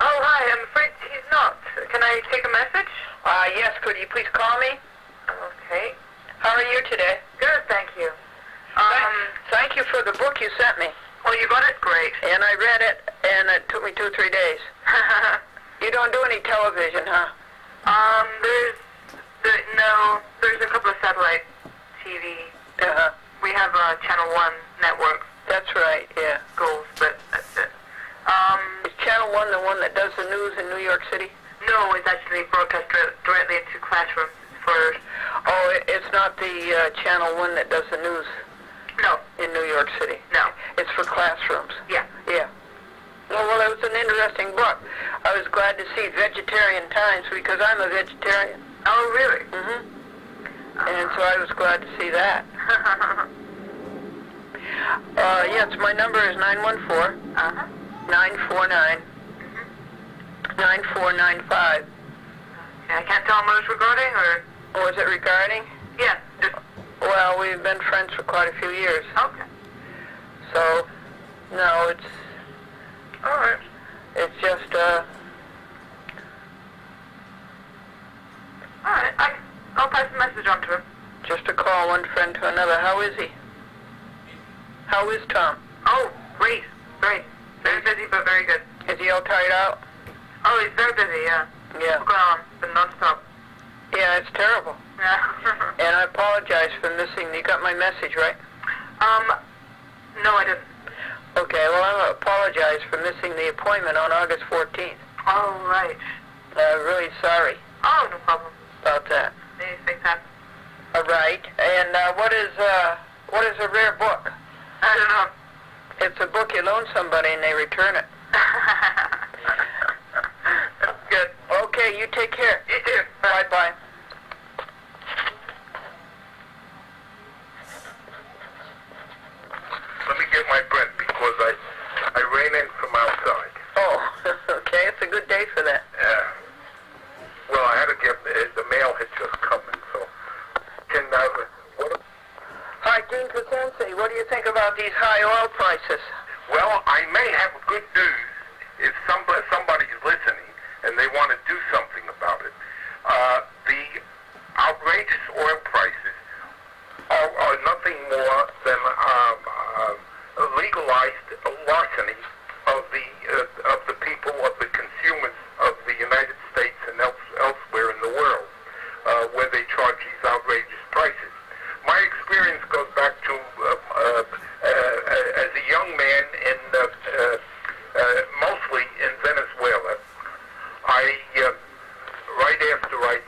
Oh, hi. I'm afraid he's not. Can I take a message? Yes. Could you please call me? Okay. How are you today? Good, thank you. Thank you for the book you sent me. Oh, you got it? Great. And I read it, and it took me 2 or 3 days. You don't do any television, huh? There's a couple of satellite TV. Uh-huh. We have a Channel 1 network. That's right, yeah. Goals, but news in New York City? No, it's actually broadcast directly into classrooms for... Oh, it's not the Channel 1 that does the news? No. In New York City? No. It's for classrooms? Yeah. Yeah. Well, it was an interesting book. I was glad to see Vegetarian Times because I'm a vegetarian. Oh, really? Mm-hmm. And so I was glad to see that. Yes, my number is 914 949 9495. I can't tell them what it's regarding, or? Was it regarding? Yeah. Well, we've been friends for quite a few years. Okay. So, no, it's... All right. It's just, All right. I'll pass the message on to him. just to call one friend to another. How is he? How is Tom? Oh, great. Great. Very busy, but very good. Is he all tired out? Oh, he's very busy, yeah. Yeah. What's going on? Been non-stop. Yeah, it's terrible. Yeah. And I apologize for missing. You got my message, right? No, I didn't. Okay, well, I apologize for missing the appointment on August 14th. Oh, right. Really sorry Oh, no problem. about that. These things happen. All right. And what is a rare book? I don't know. It's a book you loan somebody and they return it. That's good. Okay, you take care. You too. Bye-bye. Let me get my breath because I ran in from outside. Oh, okay. It's a good day for that. Yeah. Well, I had to get, the mail had just come in, so. Hi, Dean Crescenzi. What do you think about these high oil prices? Well, I may have good news if somebody's listening and they want to do something about it. The outrageous oil prices are nothing more than legalized larceny of the people, of the consumers of the United States and elsewhere in the world, where they charge these outrageous prices. My experience goes back to as a young man in mostly in Venezuela. Right after I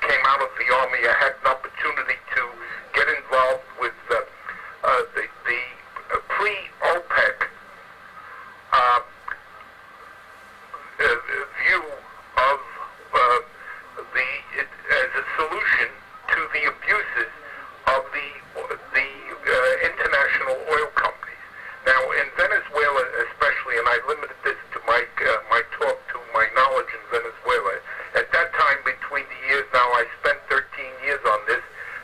came out of the army, I had an opportunity to get involved with the pre-OPEC view of as a solution to the abuses of the international oil companies. Now, in Venezuela especially, and I limited this to my talk to my knowledge in Venezuela, at that time between the years, now I spent 13 years on this,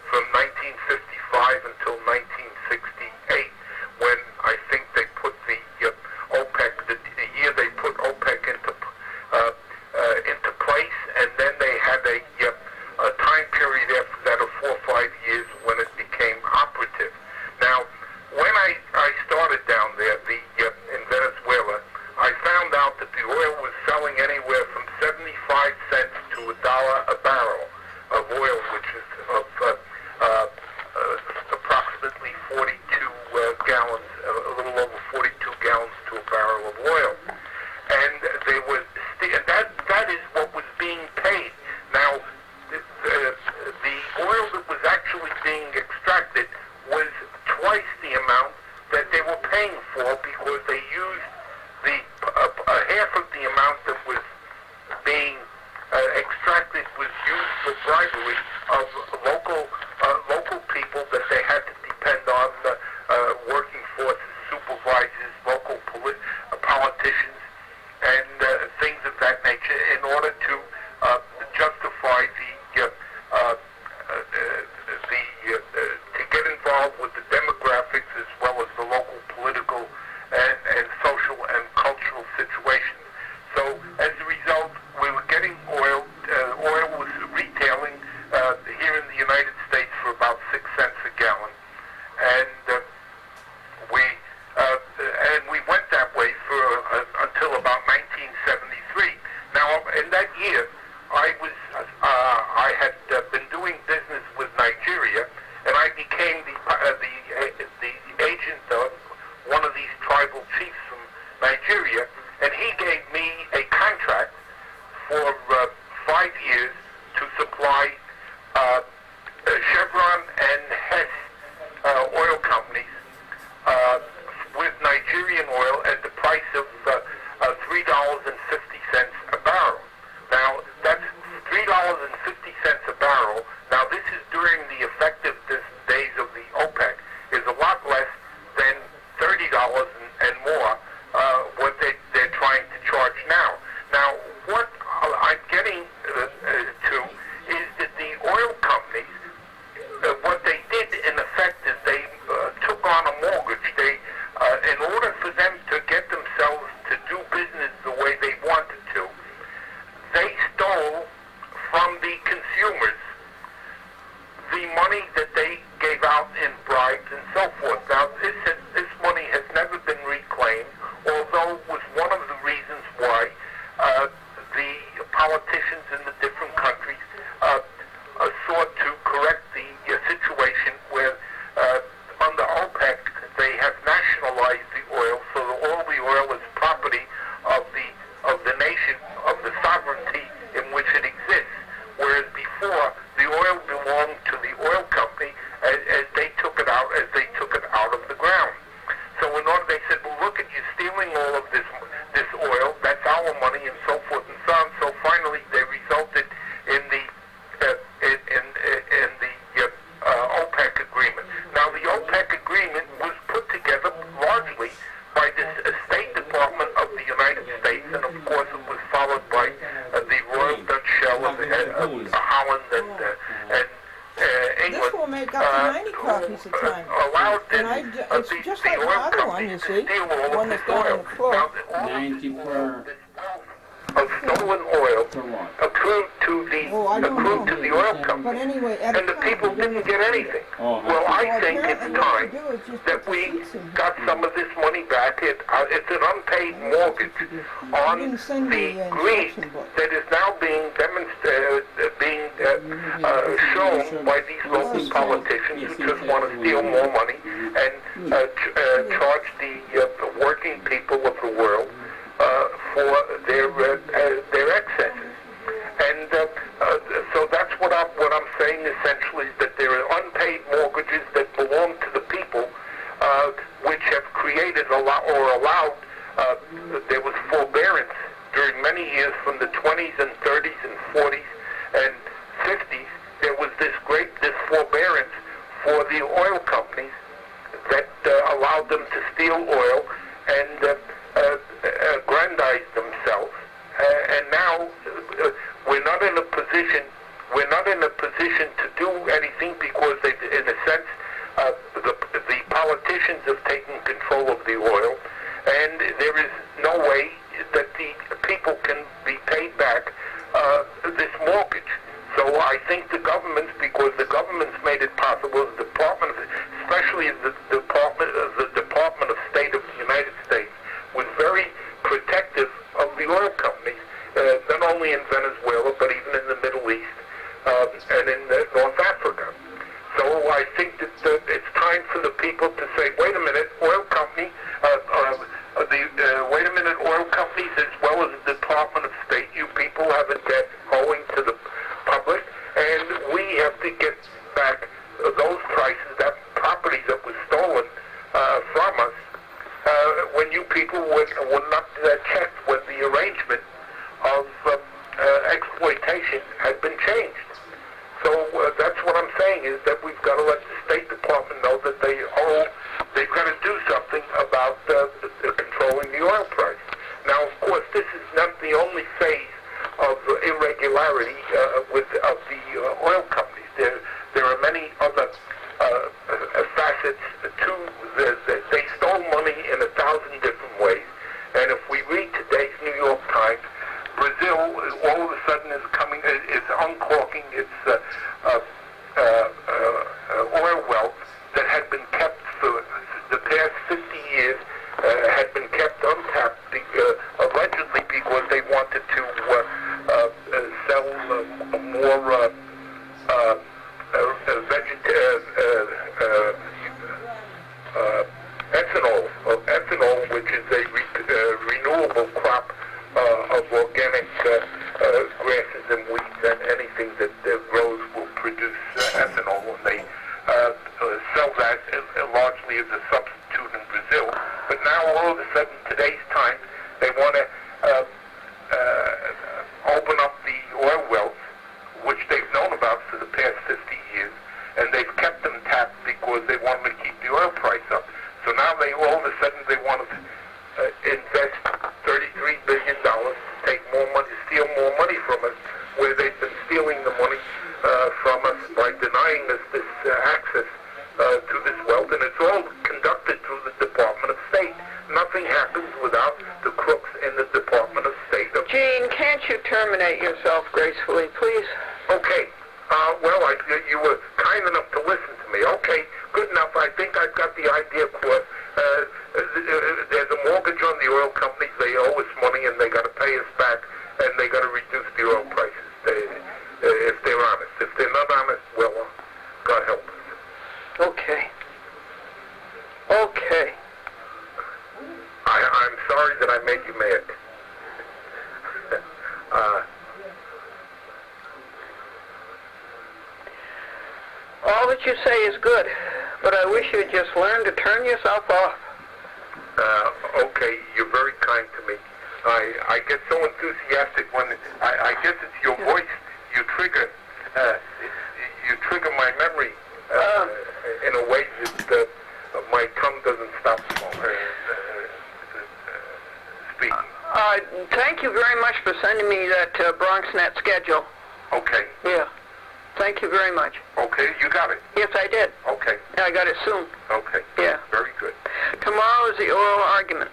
from 1955 until 1968, when I think they put the OPEC, the year they put OPEC into place, and then they had a time period after that of 4 or 5 years when it became operative. Now, when I started down there in Venezuela, I found out that the oil was selling anywhere from 75 cents to $1 a barrel of oil, which is of approximately 42 gallons, a little over 42 gallons to a barrel of oil. And they were that is what was being paid. Now, the oil that was actually being extracted was twice the amount that they were paying for because they used half of the amount that was being extracted was used for bribery of local people that they had to depend on, working forces, supervisors, local politicians, and things of that nature in order to justify to get involved with the demographics as well as the local political and social and cultural situations. So as a result, we were getting oil. Oil was retailing here in the United States for about 6 cents a gallon, and we went that way for until about 1973. Now, in that year, I had been doing business with Nigeria, and I became the order for them to get themselves to do business the way they wanted to, they stole from the consumers the money that they gave out in bribes and so forth. Now, this money has never been reclaimed, although it was one of the reasons why the politicians in the different countries sought to correct the situation where under OPEC they have nationalized the oil, so that all the oil is property of the nation, of the sovereignty in which it exists. Whereas before, the oil belonged to the oil company as they took it out of the ground. So in order, they said, well, look at you stealing all of this oil, that's our money, and so forth and so on. So finally, they resulted in the OPEC agreement. Now, the OPEC agreement was put together largely by the State Department of the United States, and of course, it was followed by the Royal Dutch Shell of Holland and England. This will make up to 90 copies a time. It's just like the other one, you see, the one that's down on the floor. 90 per... Of stolen oil accrued to the oil company, but anyway, and the people didn't get anything. Well, I think it's time that we got some of this money back. It's an unpaid mortgage on the greed that is now being shown by these local politicians who just want to steal more money and charge the working people of the world for their excesses, and so that's what I'm saying essentially, is that there are unpaid mortgages that belong to the people, which have created allowed. There was forbearance during many years from the 20s and 30s and 40s and 50s. There was this forbearance for the oil companies that allowed them to steal oil and aggrandize themselves, and now we're not in a position to do anything because they, in a sense, the politicians have taken control of the oil, and there is no way that the people can be paid back this mortgage. So I think the governments, because the government's made it possible, the Department, especially the Department of State of the United States, was very protective of the oil companies, not only in Venezuela, but even in the Middle East and in North Africa. So I think that it's time for the people to say, wait a minute, oil company, wait a minute, oil companies as well as the Department of State, you people have a debt owing to the public, and we have to get back those prices, that property that was stolen from us, when you people were not checked when the arrangement of exploitation had been changed. So that's what I'm saying, is that we've got to let the State Department know that they've got to do something about controlling the oil price. Now, of course, this is not the only phase of irregularity of the oil companies. There are many other facets to this. They stole money in 1,000 different ways. And if we read today's New York Times, Brazil all of a sudden is uncorking its oil wealth that had been kept for the past 50 years, had been kept untapped, allegedly because they wanted to sell more ethanol, which is a renewable crop of organic grasses and weeds, and anything that grows will produce ethanol, and they sell that largely as a substitute in Brazil. But now all of a sudden, today's time, they want to open up the oil wells, which they've known about for the past 50 years, and they've kept them tapped because they wanted to keep the oil price up. So now all of a sudden they want to invest $33 billion to take more money, steal more money from us, where they've been stealing the money from us by denying us this access to this wealth, and it's all conducted through the Department of State. you terminate yourself gracefully, please? Okay. Well, you were kind enough to listen to me. Okay, good enough. I think I've got the idea for there's a mortgage on the oil companies. They owe us money, and they got to pay us back, and they got to reduce the oil prices. If they're honest. If they're not honest, well, God help us. Okay. Okay. I'm sorry that I made you mad. All that you say is good, but I wish you'd just learn to turn yourself off. Okay, you're very kind to me. I get so enthusiastic when I guess it's your voice. You trigger my memory in a way that my tongue doesn't stop speaking. Thank you very much for sending me that BronxNet schedule. Okay. Yeah. Thank you very much. Okay, you got it. Yes, I did. Okay. I got it soon. Okay. Yeah. Very good. Tomorrow is the oral argument.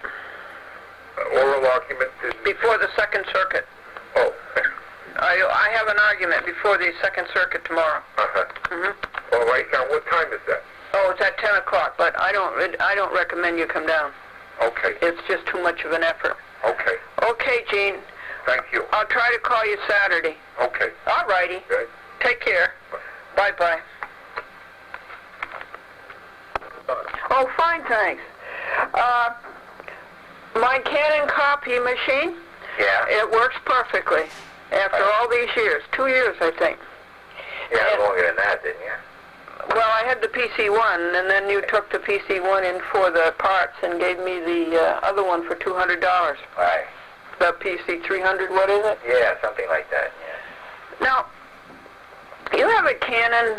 Oral argument is... Before the Second Circuit. Oh. I have an argument before the Second Circuit tomorrow. Uh-huh. Mm-hmm. All right, now what time is that? Oh, it's at 10 o'clock, but I don't recommend you come down. Okay. It's just too much of an effort. Okay. Okay, Gene. Thank you. I'll try to call you Saturday. Okay. All righty. Good. Take care. Bye-bye. Oh, fine, thanks. My Canon copy machine? Yeah? It works perfectly. After all these years. 2 years, I think. Yeah, longer than that, didn't you? Well, I had the PC-1, and then you took the PC-1 in for the parts and gave me the other one for $200. Right. The PC-300, what is it? Yeah, something like that, yeah. Now, you have a Canon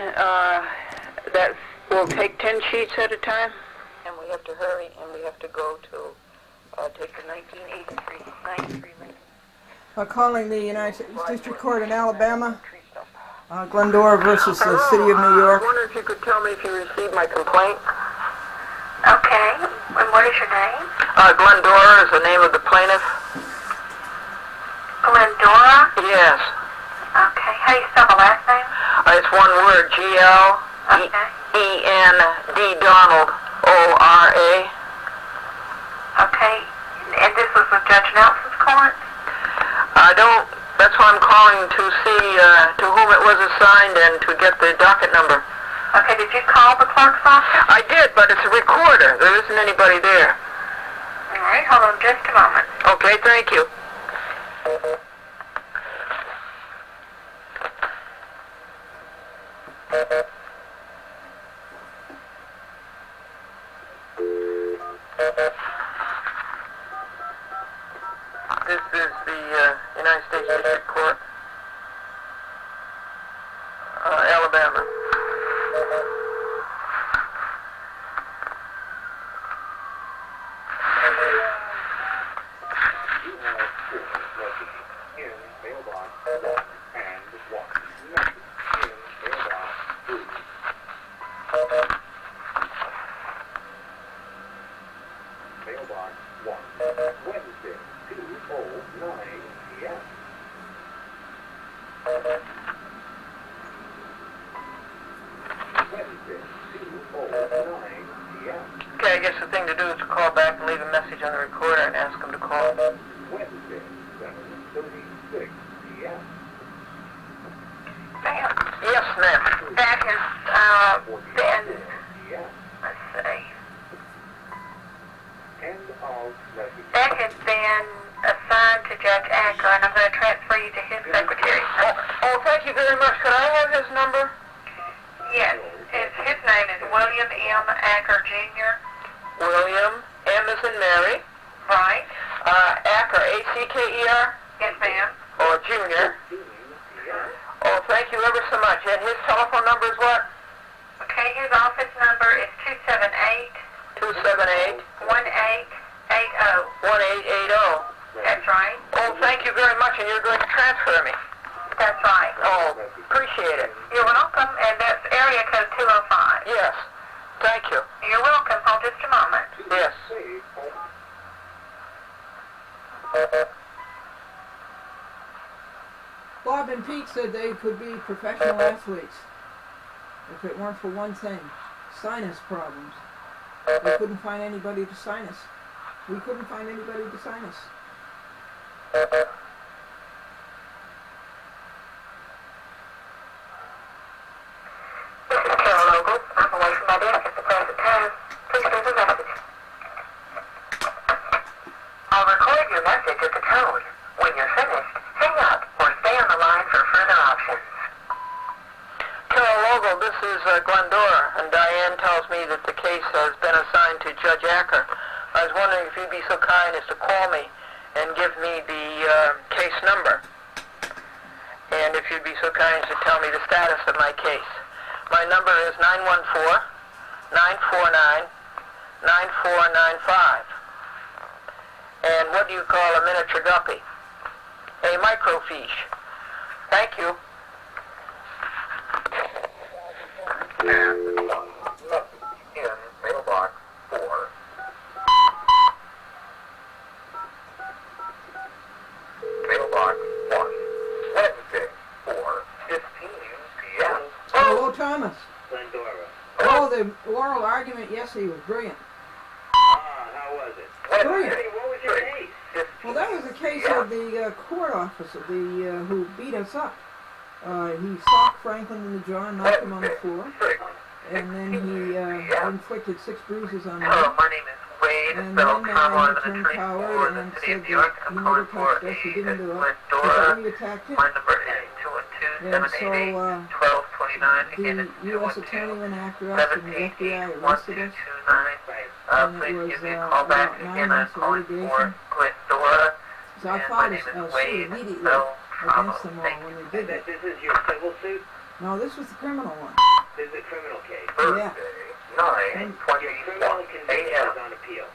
that will take 10 sheets at a time? And we have to hurry, and we have to go to take the 1983. Calling the United States District Court in Alabama, Glendora versus the City of New York. I wonder if you could tell me if you received my complaint. Okay, and what is your name? Glendora is the name of the plaintiff. Glendora? Yes. Okay, how do you spell the last name? It's one word, G-L-E-N-D Donald, O-R-A. Okay, and this was with Judge Nelson's court? That's why I'm calling to see to whom it was assigned and to get the docket number. Okay, did you call the clerk's office? I did, but it's a recorder. There isn't anybody there. All right, hold on just a moment. Okay, thank you. This is the United States District Court, Alabama. Okay, I guess the thing to do is to call back and leave a message on the recorder and ask them to call. Wednesday, 7:36 p.m. Ma'am, Yes, ma'am. that has been, let's see, End of message. that has been assigned to Judge Acker, and I'm going to transfer you to his secretary. Oh, thank you very much. Could I have his number? Yes, his name is William M. Acker, Jr. William, M as in Mary. Right? Acker, A-C-K-E-R? Yes, ma'am. Or Junior. Oh, thank you ever so much. And his telephone number is what? Okay, his office number is 278 278-1880. 1880. That's right. Oh, thank you very much, and you're going to transfer me. That's right. Oh, appreciate it. You're welcome, and that's area code 205. Yes, thank you. You're welcome. Hold just a moment. Yes. Bob and Pete said they could be professional athletes if it weren't for one thing, sinus problems. They couldn't find anybody to sign us. We couldn't find anybody to sign us. This is Carol Ogle. I'm away from my desk at the present time. Please leave a message. I'll record your message at the tone. When you're finished, hang up or stay on the line for further options. Carol Ogle, this is Glendora, and Diane tells me that the case has been assigned to Judge Acker. I was wondering if you'd be so kind as to call me and give me the case number. And if you'd be so kind as to tell me the status of my case. My number is 914-949-9495. And what do you call a miniature guppy? A microfiche. Thank you. And one message in mailbox 4. Mailbox 1. Wednesday, 4:15 p.m. Hello, Thomas. Glendora. Oh, the oral argument yesterday was brilliant. How was it? Brilliant. What was your case? Well, that was the case of the court officer, who beat us up. He socked Franklin in the jaw and knocked him on the floor. And then he inflicted 6 bruises on him. Hello, my name is Wade. And then he turned coward and said that he never touched us, he didn't do it. But we attacked him. My number is And so the U.S. attorney went after us and the FBI arrested us. And it was about 9 months of litigation. So I filed a suit immediately against them all when they did that. This is your civil suit? No, this was the criminal one. This is a criminal case. Yeah. 9:21 a.m. on appeal.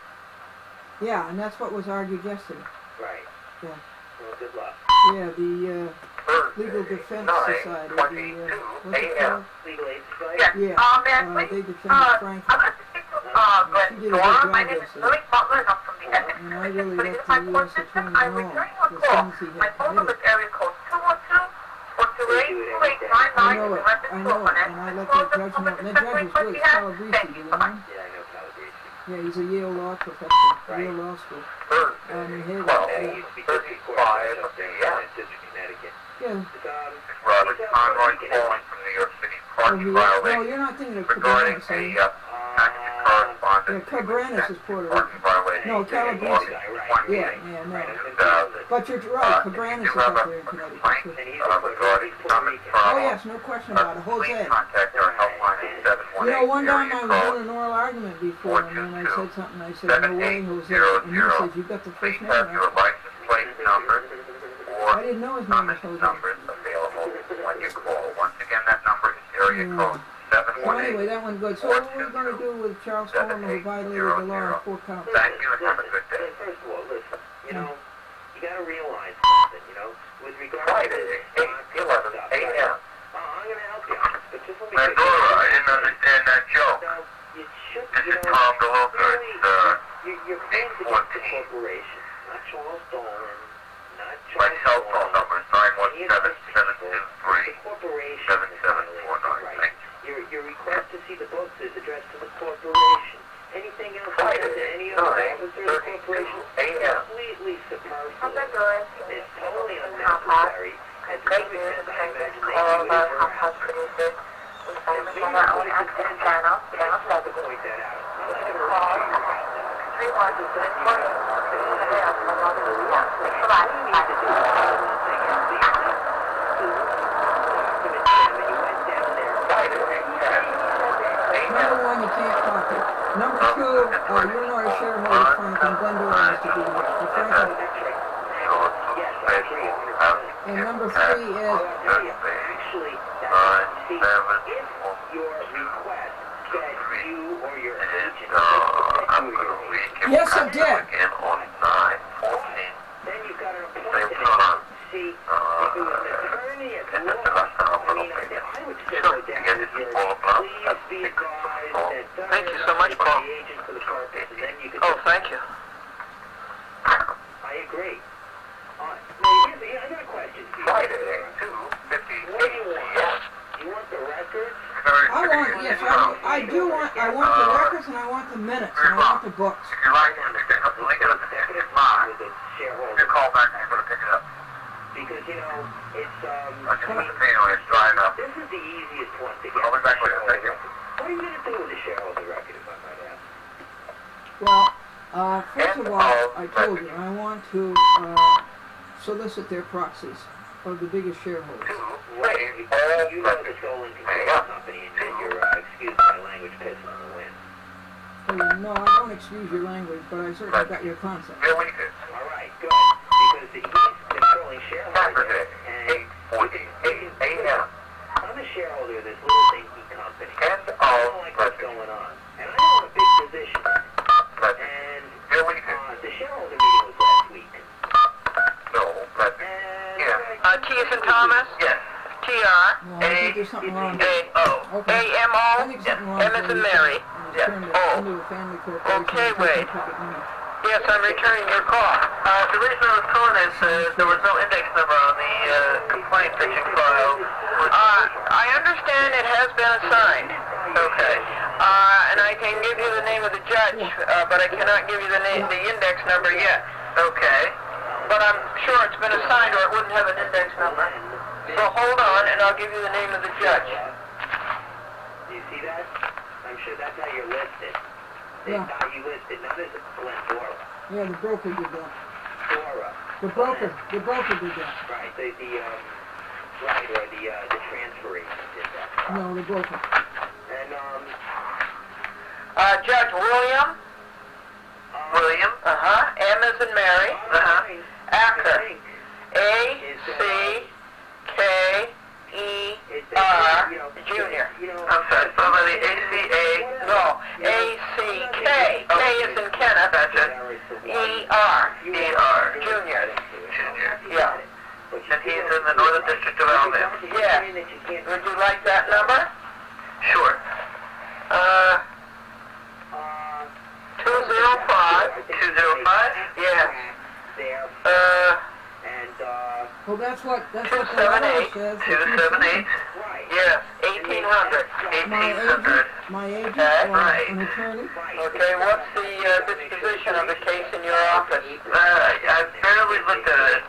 Yeah, and that's what was argued yesterday. Right. Yeah. Well, good luck. Yeah, the Legal Defense Society, what's it called? Legal Aid Society? Yeah, they defended Franklin. She did a good job yesterday. And I really let the U.S. attorney know the things he had committed. I know it, and I let the judge know. And the judge is good, Calabrese, do you know him? Yeah, I know Calabrese. Yeah, he's a Yale law professor, Yale Law School. And he He used to be district court judge up there in District, Connecticut. Yeah. Robert Conroy calling from New York City. No, you're not thinking of Cabranes, are you? Yeah, Cabranes is Puerto Rico. No, Calabrese. Yeah, no. But you're right, Cabranes is up there in Connecticut. Oh yes, no question about it. Jose. You know, one time I was doing an oral argument before, and then I said something, I said, no way, Jose. And he said, you got the first name right. I didn't know his name was Jose. So anyway, that one's good. So what are we going to do with Charles Coleman who violated the law on 4 counts? Thank you and have a good day. First of all, listen, you know, you got to realize something, you know, with regard to this 8:11 a.m. I'm going to help you, but just let me Glendora, I didn't understand that joke. Now, you should, This you is know, Tom DeLuca. really, It's you're claims against the corporation, not Charles Dolan, not Charles my cell phone Dolan. number is 917-723-7749. Thank you. Your request to see the books is addressed to the corporation. Anything else said to any other officer of the corporation is completely superfluous. It's totally unnecessary. And to some extent, I imagine they do it for us. And we have to point that out. I'm not going to argue about Number 1, you can't copy. Number 2, you're not a shareholder, Franklin. Glendora has to be there. But Franklin. And number 3 is... Actually, see, if your request said you or your agent Yes, I did. then you've got an appointment. See, if it was an attorney at law, I mean, I would still go down with your, please be advised that Thank you so much, Paul. the agent for the purpose, and then you can... Oh, thank you. I agree. Now, I got a question for you. I want the records and I want the minutes and I want the books. If you'd like to understand, let me get up there. If not, you call back and I'm going to pick it up. Because, you know, it's, I just want to pay anyway, it's drying up. this is the easiest one to get. I'll be back later, thank you. What are you going to do with the shareholder record, if I might ask? Well, first of all, I told you, I want to solicit their proxies of the biggest shareholders. Right. You know the stolen control company and you're, excuse my language, pissing on the wind. Oh, no, I don't excuse your language, but I certainly got your concept. All right, good. Because he's controlling shareholders. And 8:48 a.m. I'm a shareholder of this little dinky company. I don't like what's going on. And I know a big position. And the shareholder meeting was last week. No, but, yeah. T as in Thomas? Yes. TR. Well, I think there's something wrong. A-O. Okay. A-M-O? I think something wrong. M as in Mary. It's turned it into a family corporation. Okay, and wait. taken public money. Yes, I'm returning your call. The reason I was calling is there was no index number on the complaint that you filed. I understand it has been assigned. Okay. And I can give you the name of the judge, but I cannot give you the index number yet. Okay. But I'm sure it's been assigned or it wouldn't have an index number. So hold on and I'll give you the name of the judge. Do you see that? I'm sure that's how you're listed. Yeah. How you listed, not as a Glendora. Yeah, the broker did that. Dora. The broker did that. Right, right, or the transferee did that. No, the broker. And, Judge William? William? M as in Mary. Acker. A-C-K-E-R Junior. I'm sorry, spelled by the A-C-A. No, A-C-K. K is in Kenneth. Gotcha. E-R. E-R. Junior. Junior. Yeah. And he's in the Northern District of Alabama. Yes. Would you like that number? Sure. 205. 205? Yes. Well, that's what the law 278. says. 278? Yes. 1800. 1800. My agent, Right. an attorney. Okay, what's the disposition of the case in your office? I barely looked at it.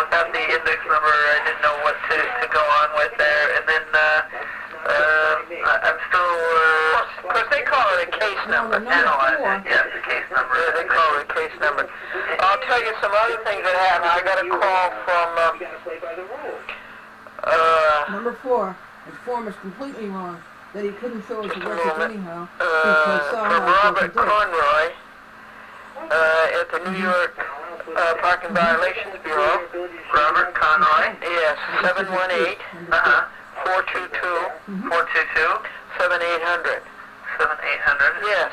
Without the index number, I didn't know what to go on with there. And then, I'm still, Of course, they call it a case number. analyzing. Yeah, the case number. Yeah, they call it a case number. I'll tell you some other things that happened. I got a call from, Number 4, his form is completely wrong. That he couldn't show us the records anyhow. Because from somehow Robert Conroy at the New York Parking Violations Bureau. Robert Conroy. Yes, 718 422 422 7800. 7800. Yes.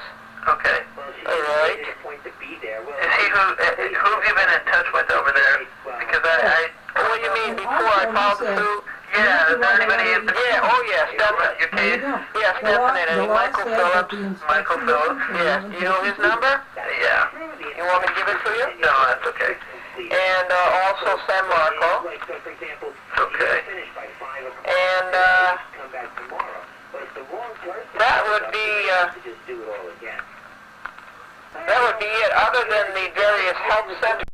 Okay. All right. Is he who have you been in touch with over there? Because What do you mean before I called the suit? yeah, is there anybody in Yeah, oh yes, definitely. your case? Yes, definitely. Michael Phillips. Michael Phillips. Yes. Do you know his number? Yeah. You want me to give it to you? No, that's okay. And also San Marco. Okay. And that would be it. Other than the various health centers.